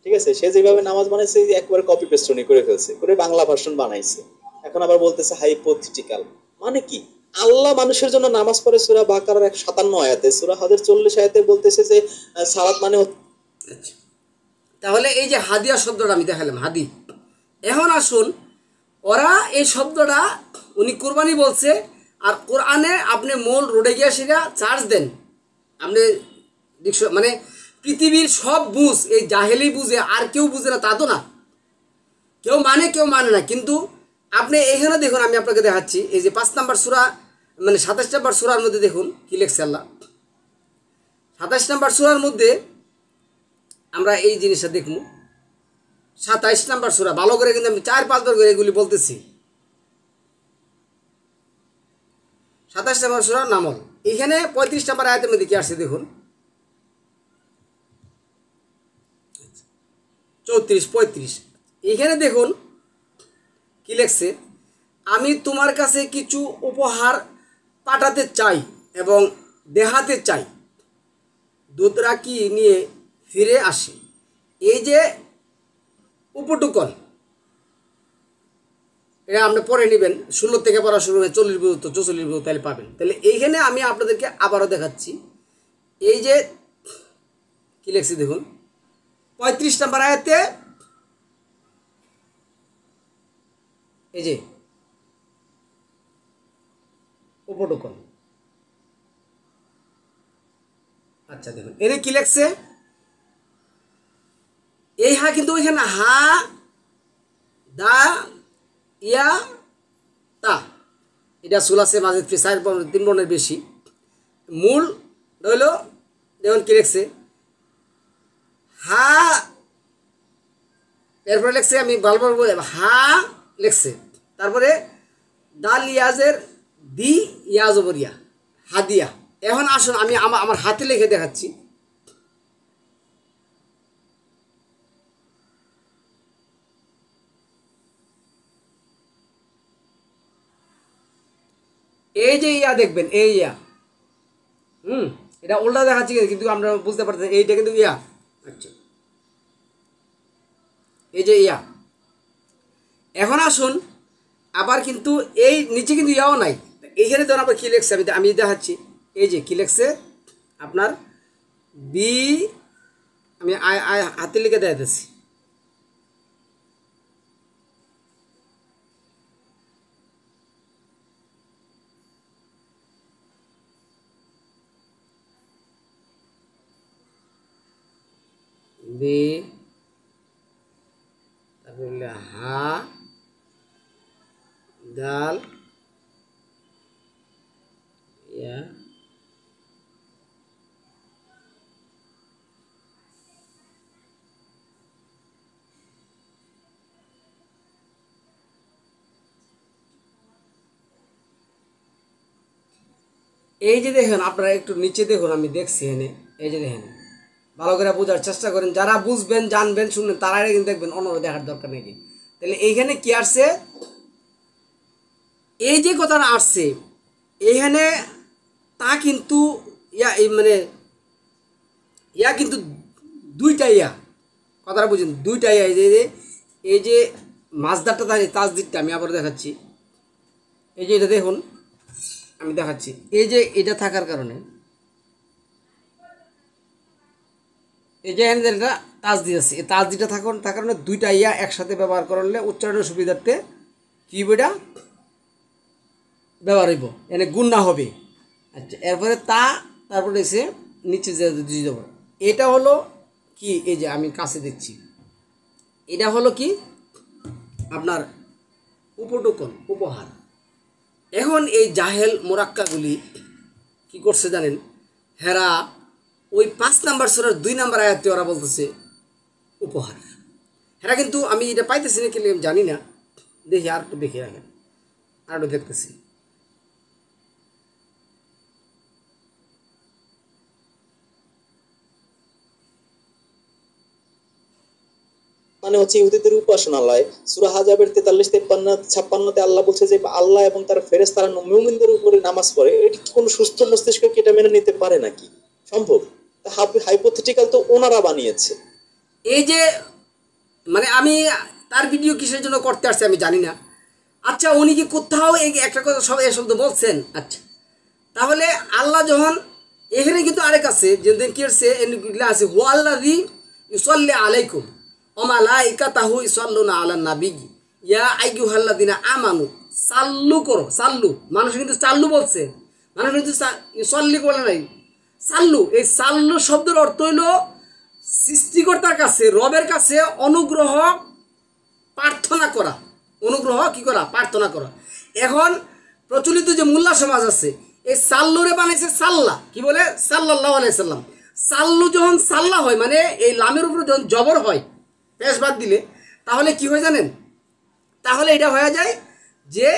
ঠিক আছে? সে যেভাবে নামাজ বানাইছে একবার কপি পেস্ট উনি করে ফেলছে, করে বাংলা ভার্সন বানাইছে, এখন আবার বলতেছে হাইপোথেটিক্যাল। মানে কি? আল্লাহ মানুষের জন্য নামাজ পড়ে সূরা বাকারার 157 আয়াতে, সূরা হজের 40 আয়াতে বলতেছে যে সালাত মানে। তাহলে এই যে হাদিয়া শব্দটা আমি দেখালাম, হাদি। এখন আসুন, ওরা এই শব্দটা উনি কুরবানি বলছে, আর কোরআনে আপনি মূল রোডে গিয়ে সেটা চার্জ দেন, আপনি মানে পৃথিবীর সব বুঝ, এই জাহেলি বুঝে আর কেউ বুঝে না তা তো না, কেউ মানে না। কিন্তু আপনি এখানে দেখুন, আমি আপনাকে দেখাচ্ছি, এই যে 5 নম্বর সূরা মানে 27 নম্বর সূরার মধ্যে দেখুন কি লেখছে আল্লাহ। 27 নম্বর সূরার মধ্যে আমরা এই জিনিসটা দেখব। 27 নম্বর সূরা, ভালো করে কিন্তু আমি 4-5 বার করে এগুলি বলতেছি। 27 নম্বর সূরা নামল, এখানে 35 নম্বর আয়াতের মধ্যে কি আসছে দেখুন, 34-35 এখানে দেখুন কি লেখছে, আমি তোমার কাছে কিছু উপহার পাঠাতে চাই এবং দেখাতে চাই, দূতরা কি নিয়ে ফিরে আসে। এই যে উপটুকন, এটা আপনি পরে নেবেন, 16 থেকে পড়া শুরু হয়ে 40 পর্যন্ত, 44 পর্যন্ত তাহলে পাবেন। তাহলে এইখানে আমি আপনাদেরকে আবারও দেখাচ্ছি, এই যে কি লেখছি দেখুন 35 নম্বর আয়াতে, এই যে উপটুকন। আচ্ছা দেখুন এনে কি লেখছে, এই হা কিন্তু ওইখানে হা দা ইয়া তা, এটা সুলাসে মাঝে 3 বর্ণের বেশি। মূল রইল যেমন কি লেখছে হা, এরপরে লেখছে, আমি বারবার হা লেখছে, তারপরে দাল ইয়াজের দি ইয়াজবরিয়া হাদিয়া। এখন আসুন আমি আমার হাতে লিখে দেখাচ্ছি, এই যে ইয়া দেখবেন, এই ইয়া, এটা উল্টা দেখাচ্ছি কিন্তু আমরা বুঝতে পারতেছি এইটা কিন্তু ইয়া। আচ্ছা এই যে ইয়া। এখন আসুন আবার কিন্তু এই নিচে কিন্তু ইয়াও নাই, এইখানে ধরুন আবার কী লেখছে আমি দেখাচ্ছি, এই যে কী লেখছে আপনার বি, আমি হাতে লিখে দেখাতেছি, বি, তারপরে হা দাল ইয়া, এই যে দেখেন আপনারা একটু নিচে দেখুন, আমি দেখছি এনে, এই যে দেখেন ভালো করে বোঝার চেষ্টা করেন, যারা বুঝবেন জানবেন শুনবেন তারা কিন্তু দেখবেন, অন্যরা দেখার দরকার নেই। তাহলে এইখানে কি আসছে, এই যে কথাটা আসছে, এইখানে তা কিন্তু ইয়া এই মানে ইয়া কিন্তু দুইটা ইয়া, কথাটা বুঝুন, দুইটা ইয়া। এই যে মাছদারটা থাকে, তাজদিরটা আমি আবার দেখাচ্ছি। এই যে এটা দেখুন, আমি দেখাচ্ছি। এই যে এটা থাকার কারণে, এই যে এটা তাজদিদ আছে, এই তাজদিদটা থাকার কারণে দুইটা ইয়া একসাথে ব্যবহার করলে উচ্চারণের সুবিধার্থে কি বইটা ব্যবহার হইব, এনে গুণনা হবে। আচ্ছা, এরপরে তারপরে এসে নিচে দিয়ে যাব। এটা হলো কি, এই যে আমি কাছে দেখছি, এটা হলো কি আপনার উপটোকন, উপহার। এখন এই জাহেল মোরাক্কাগুলি কি করছে জানেন, হেরা ওই 5 নাম্বার সূরার 2 নাম্বার আয়াতে ওরা বলতেছে উপহার। হেরা কিন্তু আমি এটা পাইতেছি না, কিন্তু আমি জানি না, দেখি আর একটু দেখে রাখেন, আর একটু দেখতেছি। মানে হচ্ছে ইহুদিদের উপাসনালয়। সূরা হাজাবের 43, 53, 56-তে আল্লাহ বলছে যে আল্লাহ এবং তার ফেরেশতারা মুমিনদের উপরে নামাজ পড়ে। এটি কি কোনো সুস্থ মস্তিষ্ক কি এটা মেনে নিতে পারে নাকি? সম্ভব? হাইপোথেটিক্যাল তো ওনারা বানিয়েছে। এই যে মানে আমি তার ভিডিও কিসের জন্য করতে আসছে আমি জানি না। আচ্ছা, উনি কি কোথাও এই একটা কথা সব এ শব্দ বলছেন? আচ্ছা, তাহলে আল্লাহ যখন এখানে কিন্তু আরেক আছে, যে কি আছে, আছে হুয়াল্লাযী ইউসাল্লি আলাইকুম ওয়া মালাইকাতাহু ইউসাল্লুনা আলান নাবী ইয়া আইয়ুহাল্লাযীনা আমানু সাল্লু করো। সাল্লু মানুষ কিন্তু চাল্লু বলছে, মানুষ কিন্তু ইউসাল্লি বলে নাই, সাল্লু। এই সাল্লু শব্দের অর্থ হইল সৃষ্টিকর্তার কাছে, রবের কাছে অনুগ্রহ প্রার্থনা করা। অনুগ্রহ কি করা? প্রার্থনা করা। এখন প্রচলিত যে মোল্লা সমাজ আছে, এই সাল্লুরে বানাইছে সাল্লা, কি বলে? সাল্লাল্লাহু আলাইহি সাল্লাম। সাল্লু যখন সাল্লা হয়, মানে এই লামের উপরে যখন জবর হয় পেশ বাদ দিলে, তাহলে কি হয় জানেন? তাহলে এটা হয়ে যায় যে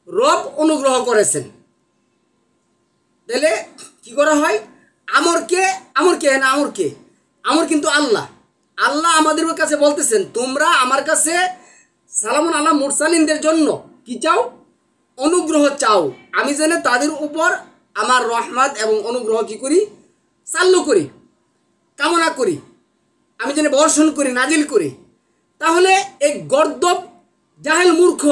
রব অনুগ্রহ করেছেন। তাহলে কি করা হয়? আমরকে না, আমর কিন্তু আল্লাহ। আল্লাহ আমাদের কাছে বলতেছেন, তোমরা আমার কাছে সালামুন আলা মুরসালিনদের জন্য কি চাও? অনুগ্রহ চাও। আমি যেন তাদের উপর আমার রহমত এবং অনুগ্রহ কি করি? চালু করি, কামনা করি, আমি যেন বর্ষণ করি, নাজিল করি। তাহলে এই গর্দব জাহেল মূর্খ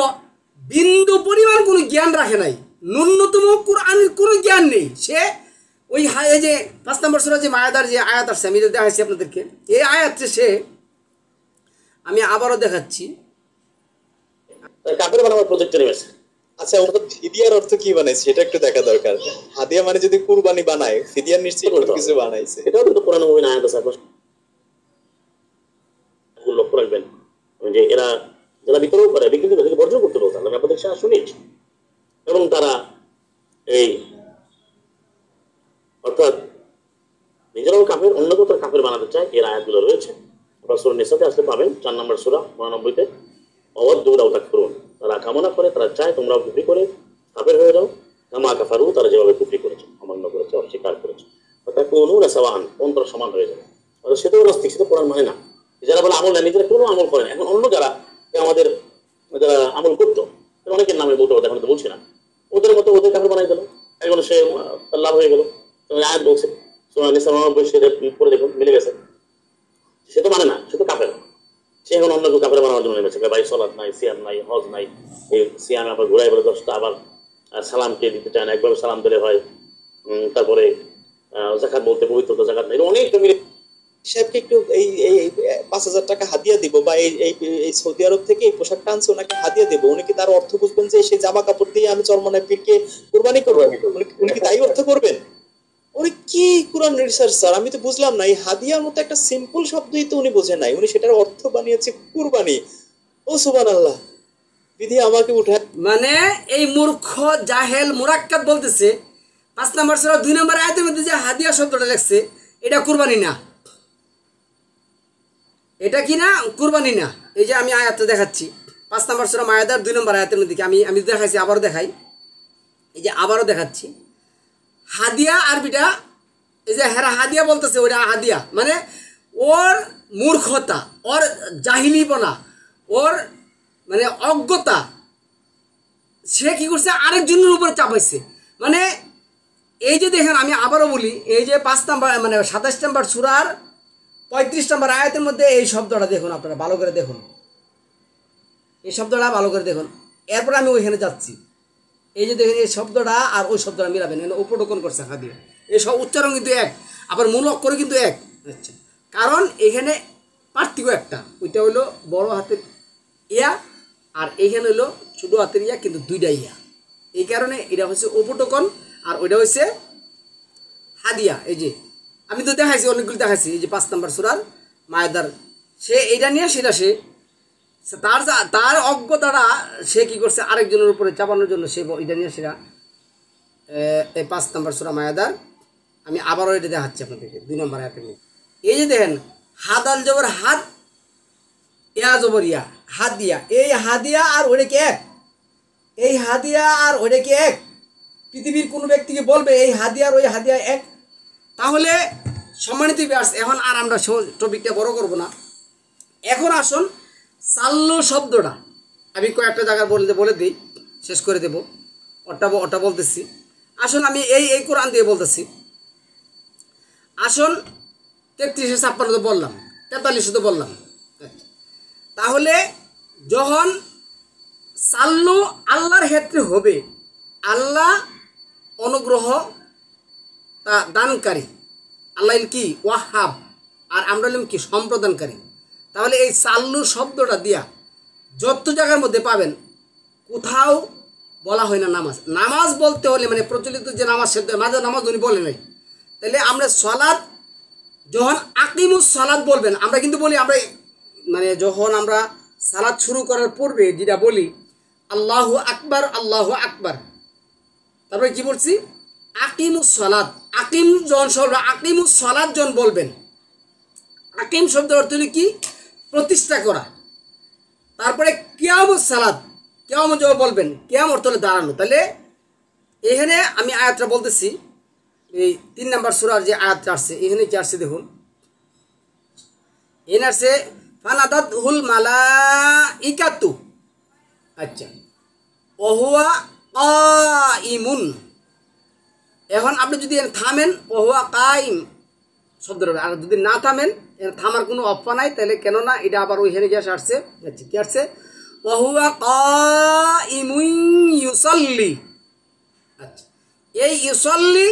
বিন্দু পরিমাণ কোনো জ্ঞান রাখে নাই, ন্যূনতম কুরআনের কোনো জ্ঞান নেই। সে ওই এই যে 5 নম্বর সূরা যে মায়াদার যে আয়াত আসছে, আমি দেখাচ্ছি আপনাদেরকে এই আয়াতটা। আমি আবারও দেখাচ্ছি। কাপের বানাবার প্রজেক্টে নেমেছে। আচ্ছা, ওটা ফিদিয়ার অর্থ কি বানাইছে সেটা একটু দেখা দরকার। হাদিয়া মানে যদি কুরবানি বানায়, ফিদিয়ার নিশ্চয়ই কিছু বানাইছে। এটাও কিন্তু কোরআন মুবিন আয়াত আছে, আপনারা লক্ষ্য রাখবেন যে এরা যারা বিতরণ করে, বিক্রি করে, থেকে বর্জন করতে বলতে আমি আপনাদের সাথে শুনি। এবং তারা এই অর্থাৎ নিজেরাও কাফের, অন্যকেও তারা কাফের বানাতে চায়। এর আয়াতগুলো রয়েছে, আপনারা সূরা নিসাতে আসলে পাবেন 4 নম্বর সূরা 99-তে। অওয়াদ্দু লাউ তাকফুরুন, তারা কামনা করে, তারা চায় তোমরাও কুফরি করে কাফের হয়ে যাও। কামা কাফারু, তারা যেভাবে কুফরি করেছে, অমান্য করেছে, অস্বীকার করেছে। তাকুনুনা সাওয়াআন, অন্তর সমান হয়ে যাবে। সে তো নাস্তিক, সে তো কোরআন মানে না। যারা বলে আমল না, নিজেরা কোনো আমল করে না। এখন অন্য যারা আমাদের যারা আমল করতো, অনেকের নামে বলতে এখন তো বলছি না, ওদের মতো ওদের কাফের বানাই দিল। এখন সে তার লাভ হয়ে গেল। আয়াত বলছে সূরা নিসা 99 পরে দেখুন, মিলে গেছে। সে তো মানে না, সে তো কাফের। সে এখন অন্য কেউ কাফের বানানোর জন্য নেমেছে। ভাই সালাত নাই, সিয়াম নাই, হজ নাই। এই সিয়াম আবার ঘুরাই বলে 10টা, আবার সালামকে দিতে চায় না, একভাবে সালাম দিলে হয়। তারপরে যাকাত বলতে পবিত্রতা জাকাত নাই, অনেক সাহেবকে একটু এই এই 5,000 টাকা হাদিয়া দিব, বা এই সৌদি আরব থেকে এই পোশাকটা আনছে, ওনাকে হাদিয়া দেবো। উনি কি তার অর্থ বুঝবেন যে সেই জামা কাপড় দিয়ে আমি চরমনায় পীরকে কুরবানি করবো? উনি কি তাই অর্থ করবেন? উনি কি কোরআন রিসার্চ স্যার? আমি তো বুঝলাম না। এই হাদিয়ার মতো একটা সিম্পল শব্দই তো উনি বোঝে নাই, উনি সেটার অর্থ বানিয়েছে কুরবানি। ও সুবহানাল্লাহ, বিধি আমাকে উঠায়। মানে এই মূর্খ জাহেল মুরাক্কাব বলতেছে 5 নম্বর সূরা 2 নম্বর আয়াতের মধ্যে যে হাদিয়া শব্দটা লেখছে, এটা কুরবানি না। এটা কি না? কুরবানি না। এই যে আমি আয়াতটা দেখাচ্ছি 5 নম্বর সূরা মায়াদার 2 নম্বর আয়াতের মধ্যে, আমি দেখাইছি, আবারও দেখাই। এই যে আবারও দেখাচ্ছি, হাদিয়া আরবিটা, এই যে হেরা হাদিয়া বলতেছে, ওইটা হাদিয়া মানে ওর মূর্খতা, ওর জাহিলিপনা, ওর মানে অজ্ঞতা। সে কি করছে? আরেকজনের উপরে চাপাইছে। মানে এই যে দেখেন আমি আবারও বলি, এই যে 5 নম্বর মানে 27 নম্বর সূরার 35 নম্বর আয়াতের মধ্যে এই শব্দটা দেখুন, আপনারা ভালো করে দেখুন, এই শব্দটা ভালো করে দেখুন। এরপর আমি ওইখানে যাচ্ছি, এই যে দেখেন এই শব্দটা আর ওই শব্দটা মিলাবেন, এখানে উপটোকন করছে হাদিয়া, এই সব উচ্চারণ কিন্তু এক, আবার মূল অক্ষর কিন্তু এক। আচ্ছা, কারণ এখানে পার্থক্য একটা, ওইটা হলো বড় হাতের ইয়া আর এইখানে হলো ছোট হাতের ইয়া, কিন্তু দুইটা ইয়া, এই কারণে এটা হচ্ছে উপটোকন আর ওইটা হচ্ছে হাদিয়া। এই যে আমি তো দেখাইছি, অনেকগুলো দেখাইছি, এই যে 5 নম্বর সূরার মায়েদার, সে এইটা নিয়ে সেটা তার অজ্ঞতাটা সে কি করছে আরেকজনের উপরে চাপানোর জন্য সে এটা নিয়ে সেটা এই 5 নম্বর সূরা মায়েদার আমি আবারও এটা দেখাচ্ছি আপনাদেরকে 2 নম্বর আয়াতে নিয়ে। এই যে দেখেন হাদাল জবর হাত, ইয়া জবর ইয়া, হাদিয়া, এই হাদিয়া আর ওটা কি এক? এই হাদিয়া আর ওটা কি এক? পৃথিবীর কোনো ব্যক্তিকে বলবে এই হাদিয়া আর ওই হাদিয়া এক? তাহলে সম্মানিত ভিউয়ার্স, এখন আর আমরা টপিকটা বড় করব না, এখন আসুন সাল্লু শব্দটা আমি কয়েকটা জায়গায় বলে দিই, শেষ করে দেব, ওটা বলতেছি। আসুন আমি এই কোরআন দিয়ে বলতেছি। আসুন 33-56 তো বললাম, 43 তো বললাম। তাহলে যখন সাল্লু আল্লাহর ক্ষেত্রে হবে, আল্লাহ অনুগ্রহ তা দানকারী, আল্লাহ কি ওয়াহাব, আর আমরা হলাম কি সম্প্রদানকারী। তাহলে এই সাল্লু শব্দটা দিয়া যত জায়গার মধ্যে পাবেন, কোথাও বলা হয় না নামাজ। নামাজ বলতে হলে মানে প্রচলিত যে নামাজ, সে মাঝে নামাজ উনি বলে নাই। তাহলে আমরা সালাত যখন আকিমুস সালাত বলবেন, আমরা কিন্তু বলি, আমরা মানে যখন আমরা সালাত শুরু করার পূর্বে যেটা বলি আল্লাহু আকবার, আল্লাহু আকবার, তারপরে কি বলছি আকিমুস সালাত, আকিম যখন শব্দ আকিমুস সালাত যখন বলবেন, আকিম শব্দের অর্থ হলো কি প্রতিষ্ঠা করা। তারপরে কিয়ামুস সালাত, কিয়াম যখন বলবেন, কিয়াম অর্থ হলো দাঁড়ানো। তাহলে এখানে আমি আয়াতটা বলতেছি, এই 3 নম্বর সূরার যে আয়াতটা আসছে, এখানে কি আসছে দেখুন, এখানে আসছে ফানাদাতহুল মালাইকাতু, আচ্ছা, ওহুয়া কাইমুন। এখন আপনি যদি থামেন ওহুয়া কাইম শব্দটা, আর যদি না থামেন, থামার কোনো অপশন নাই, তাহলে কেন না এটা আবার ওইখানে গিয়ে আসছে, আচ্ছা কি আসছে ওহুয়া কাইমুন ইউসাল্লি। আচ্ছা, এই ইউসাল্লি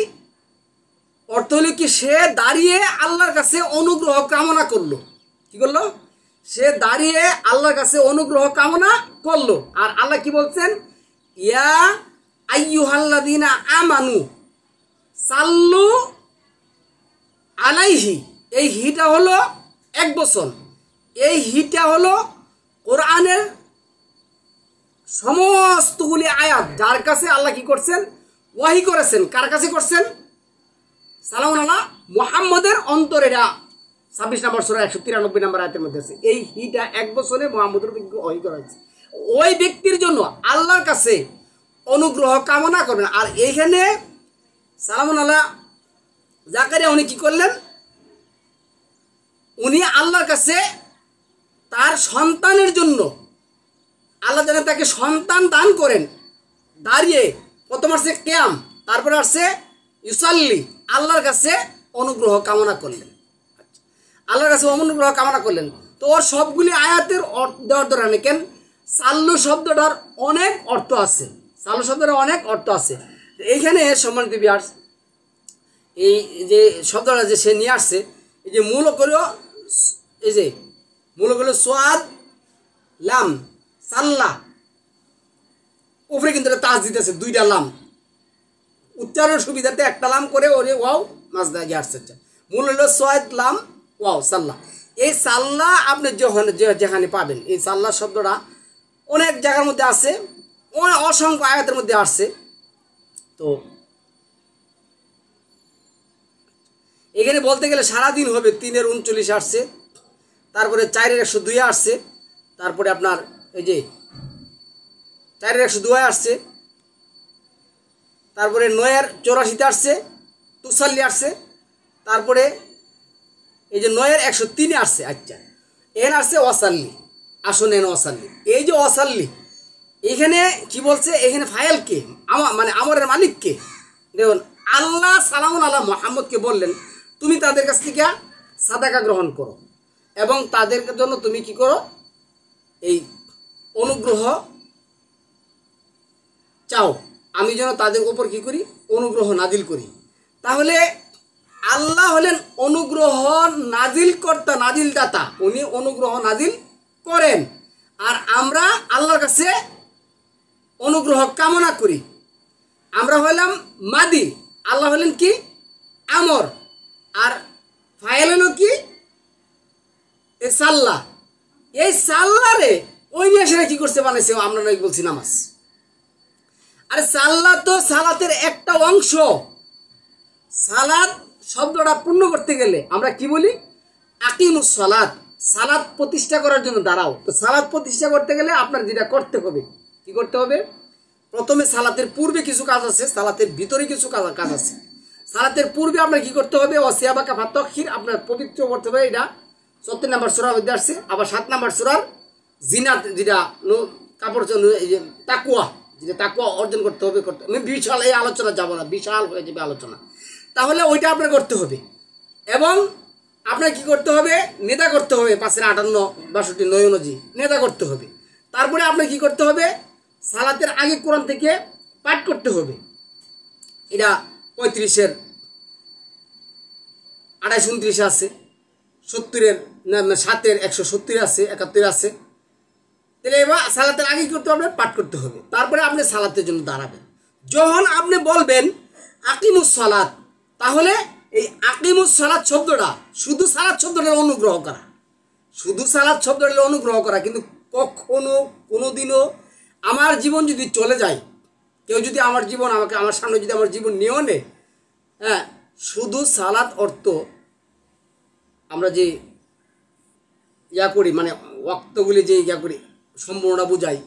অর্থ হলো কি সে দাঁড়িয়ে আল্লাহর কাছে অনুগ্রহ কামনা করলো। কি করলো? সে দাঁড়িয়ে আল্লাহর কাছে অনুগ্রহ কামনা করলো। আর আল্লাহ কি বলছেন, ইয়া আইয়ুহাল্লাযীনা আমানু সাল্লু আলাইহি, এই হিটা হলো 1 বচন, এই হিটা হলো কোরআনের সমস্তগুলি আয়াত যার কাছে আল্লাহ কি করছেন ওয়াহি করেছেন। কার কাছে করছেন? সালামুন আলা মুহাম্মদের অন্তরে। এটা 26 নম্বর সূরা 193 নম্বর আয়াতের মধ্যে আছে। এই হিটা 1 বছরে মুহাম্মদের ওয়াহি করা হয়েছে। ওই ব্যক্তির জন্য আল্লাহর কাছে অনুগ্রহ কামনা করবেন। আর এইখানে সালামুন আলা জাকারিয়া উনি কি করলেন? উনি আল্লাহর কাছে তার সন্তানের জন্য, আল্লাহ যেন তাকে সন্তান দান করেন, দাঁড়িয়ে প্রথম আসছে কিয়াম, তারপরে আসছে ইউসাল্লি, আল্লাহর কাছে অনুগ্রহ কামনা করলেন। আল্লাহর কাছে অনুগ্রহ কামনা করলেন। তো ওর সবগুলি আয়াতের দেওয়ার দরকার নেই। কেন? সাল্লু শব্দটার অনেক অর্থ আছে, সাল্লু শব্দটার অনেক অর্থ আছে। এইখানে সম্মানিত ভিউয়ার্স, এই যে শব্দটা যে সে নিয়ে আসছে, এই যে মূল করো, এই যে মূল করলো সোয়াদ লাম সাল্লা, উপরে কিন্তু তাজ দিতেছে 2টা লাম, উচ্চারণের সুবিধাতে একটা লাম করে ওরে ওয়াও মাছ দিয়ে আসছে। মূল হলো সোয়াদ লাম ওয়াও সাল্লা। এই সাল্লা আপনি যখন যেখানে পাবেন, এই সাল্লা শব্দটা অনেক জায়গার মধ্যে আছে, অসংখ্য আয়াতের মধ্যে আসছে। তো এখানে বলতে গেলে সারাদিন হবে। 3-এর 39 আসছে, তারপরে 4-এর 102 আসছে, তারপরে আপনার এই যে 4-এর 102 আসছে, তারপরে 9-এর 84 আসছে, 42 আসছে, তারপরে এই যে 9-এর 103 আসছে। আচ্ছা, এখানে আসছে ওয়াসাল্লি। আসুন এন ওয়াসাল্লি, এই যে ওয়াসাল্লি এখানে কি বলছে? এখানে ফাইল কে? মানে আমরের মালিক কে? দেখুন আল্লাহ সালামুন আলা মুহাম্মদকে বললেন তুমি তাদের কাছ থেকে সাদাকা গ্রহণ করো এবং তাদের জন্য তুমি কি করো, এই অনুগ্রহ চাও, আমি যেন তাদের উপর কি করি, অনুগ্রহ নাজিল করি। তাহলে আল্লাহ হলেন অনুগ্রহ নাজিল কর্তা, নাজিল দাতা, উনি অনুগ্রহ নাজিল করেন। আর আমরা আল্লাহর কাছে অনুগ্রহ কামনা করি। আমরা হলাম মাদি, আল্লাহ হলেন কি আমর, আর ফাইল হলো কি এই সাল্লাহ। এই সাল্লারে ওই নিয়ে সেটা কি করছে বানাইছে, আমরা নাকি বলছি নামাজ। আরে সাল্লাহ তো সালাতের একটা অংশ। সালাত শব্দটা পূর্ণ করতে গেলে আমরা কি বলি, আকিমুস সালাত, সালাত প্রতিষ্ঠা করার জন্য দাঁড়াও। তো সালাত প্রতিষ্ঠা করতে গেলে আপনার যেটা করতে হবে, কি করতে হবে, প্রথমে সালাতের পূর্বে কিছু কাজ আছে, সালাতের ভিতরে কিছু কাজ আছে। সালাতের পূর্বে আপনার কি করতে হবে, ওয়াসিয়াবাকা ফাতখির, আপনার পবিত্র করতে হবে। এটা ৭০ নম্বর সূরার মধ্যে আসছে। আবার ৭ নম্বর সূরার জিনাত, যেটা কাপড়, এই যে তাকুয়া, যেটা তাকুয়া অর্জন করতে হবে, আমি বিশাল এই আলোচনা যাব না, বিশাল হয়ে যাবে আলোচনা। তাহলে ওইটা আপনার করতে হবে এবং আপনার কি করতে হবে, নেতা করতে হবে, ৫-৫৮, ৬২, ৯ অনুযায়ী নেতা করতে হবে। তারপরে আপনার কি করতে হবে, সালাতের আগে কোরআন থেকে পাঠ করতে হবে। এটা ৩৫-এর ২৮-২৯ আছে, ৭০-এর ৭-এর ১৭০ আছে, ৭১ আছে। তাহলে এবার সালাতের আগে করতে হবে, পাঠ করতে হবে। তারপরে আপনি সালাতের জন্য দাঁড়াবেন। যখন আপনি বলবেন আকিমুস সালাত, তাহলে এই আকিমুস সালাত শব্দটা শুধু সালাত শব্দটার অনুগ্রহ করা, শুধু সালাত শব্দটার অনুগ্রহ করা। কিন্তু কখনো কোনোদিনও আমার জীবন যদি চলে যায়, কেউ যদি আমার জীবন, আমাকে আমার সামনে যদি আমার জীবন নিয়েও নেয়, হ্যাঁ, শুধু সালাত অর্থ আমরা যে ইয়া করি, মানে ওয়াক্তগুলি যে ইয়া করি, সম্পূর্ণটা বুঝাই,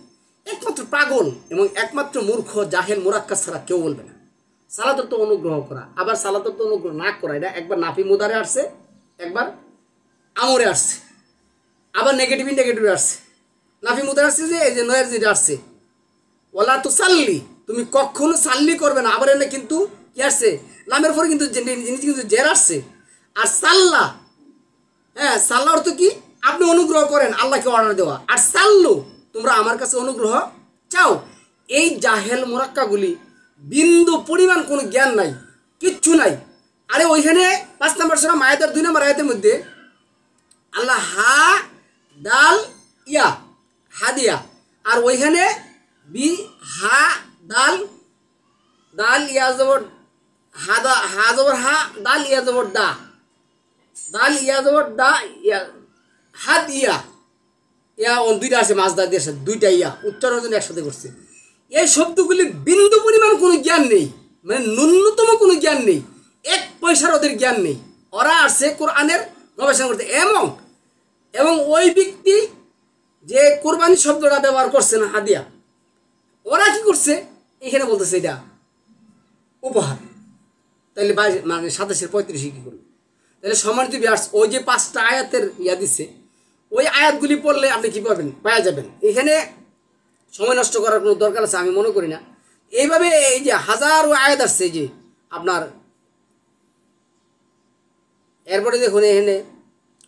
একমাত্র পাগল এবং একমাত্র মূর্খ জাহেল মুরাক্কাস ছাড়া কেউ বলবে না। সালাত অর্থ অনুগ্রহ করা, আবার সালাত অর্থ অনুগ্রহ না করা। এটা একবার নাফি মুদারে আসছে, একবার আমরে আসছে, আবার নেগেটিভে আসছে। নাফি মুদারে আসছে যে এই যে নয়ের যেটা আসছে, ওলা তো সাল্লি, তুমি কখনো সাল্লি করবে না। আবার এনে কিন্তু কি আসছে, লামের পরে কিন্তু জিনিস কিন্তু জের আসছে। আর সাল্লা, হ্যাঁ, সাল্লা অর্থ কি, আপনি অনুগ্রহ করেন, আল্লাহকে অর্ডার দেওয়া। আর সাল্লু, তোমরা আমার কাছে অনুগ্রহ চাও। এই জাহেল মোরাক্কাগুলি বিন্দু পরিমাণ কোনো জ্ঞান নাই, কিচ্ছু নাই। আরে ওইখানে ৫ নম্বর সূরা মায়েদার ২ নম্বর আয়াতের মধ্যে আল্লাহ হা দাল ইয়া হাদিয়া, আর ওইখানে বি হা দাল, দাল ইয়া জবর হা জবর হা, দাল ইয়া জবর দা, দাল ইয়া জবর দা, ইয়া হাত ইয়া, ইয়া দুইটা আছে, মাছ দা দিয়ে দুইটা ইয়া উচ্চারণ একসাথে করছে। এই শব্দগুলির বিন্দু পরিমাণ কোনো জ্ঞান নেই, মানে ন্যূনতম কোনো জ্ঞান নেই, ১ পয়সার ওদের জ্ঞান নেই। ওরা আসছে কোরআনের গবেষণা করতে। এবং ওই ব্যক্তি যে কোরবানি শব্দটা ব্যবহার করছে না, হাদিয়া, ওরা কি করছে, এখানে বলতেছে এটা উপহার। তাহলে মানে ২৭-এর ৩৫ কি করবে? তাহলে সম্মানিত ভিউয়ার্স, ওই যে ৫টা আয়াতের ইয়া দিছে, ওই আয়াতগুলি পড়লে আপনি কী পাবেন, পাওয়া যাবেন। এখানে সময় নষ্ট করার কোনো দরকার আছে আমি মনে করি না। এইভাবে এই যে হাজারো আয়াত আসছে, যে আপনার এরপরে দেখুন এখানে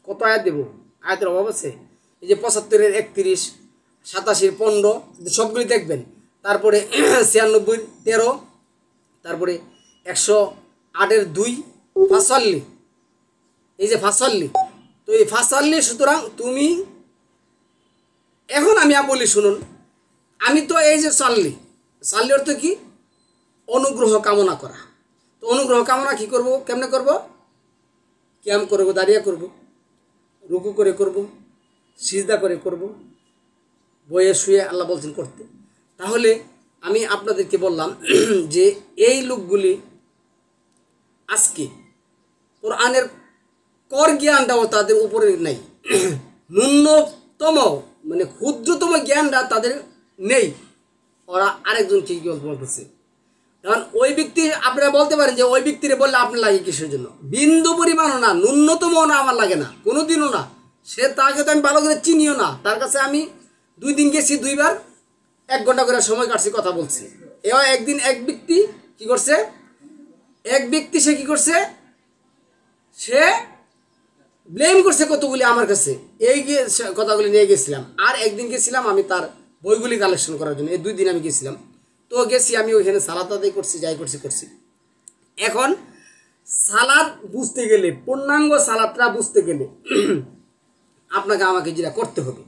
কত আয়াত দেব, আয়াতের অভাব আছে। এই যে ৭৫-এর ৩১, ৮৭-এর ১৫, সবগুলি দেখবেন। তারপরে ৯৬-এর ১৩, তারপরে ১০৮-এর ২, ফাসাল্লি, এই যে ফাসাল্লি, তো এই ফাসাল্লি, সুতরাং তুমি এখন আমি বলি শুনুন, আমি তো এই যে সাল্লি অর্থ কি, অনুগ্রহ কামনা করা। তো অনুগ্রহ কামনা কি করব, কেমনে করব, ক্যাম করবো, দাঁড়িয়ে করব, রুকু করে করব, সিজদা করে করব, বয়ে শুয়ে আল্লাহ বলছেন করতে। তাহলে আমি আপনাদেরকে বললাম যে এই লোকগুলি আজকে কোরআনের কর জ্ঞানটাও তাদের উপরে নেই, ন্যূনতম মানে ক্ষুদ্রতম জ্ঞানটা তাদের নেই। ওরা আরেকজন কি বলতেছে, কারণ ওই ব্যক্তি, আপনারা বলতে পারেন যে ওই ব্যক্তিরে বললে আপনার লাগে কিসের জন্য, বিন্দু পরিমাণও না, ন্যূনতমও না, আমার লাগে না, কোনোদিনও না। সে তাকে তো আমি ভালো করে চিনিও না, তার কাছে আমি 2 দিন গেছি, 2 বার 1 ঘন্টা করে সময় কাটছি, কথা বলছি। এবার একদিন এক ব্যক্তি কি করছে, এক ব্যক্তি সে কি করছে, সে ব্লেম করছে কতগুলি আমার কাছে, এই গিয়ে কথাগুলি নিয়ে গেছিলাম। আর একদিন গেছিলাম আমি তার বইগুলি কালেকশন করার জন্য, এই 2 দিন আমি গেছিলাম। তো গেছি আমি ওইখানে সালাত আদায় করছি, যাই করছি। এখন সালাদ বুঝতে গেলে, পূর্ণাঙ্গ সালাদটা বুঝতে গেলে আপনাকে আমাকে যেটা করতে হবে,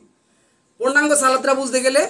পূর্ণাঙ্গ সালাদটা বুঝতে গেলে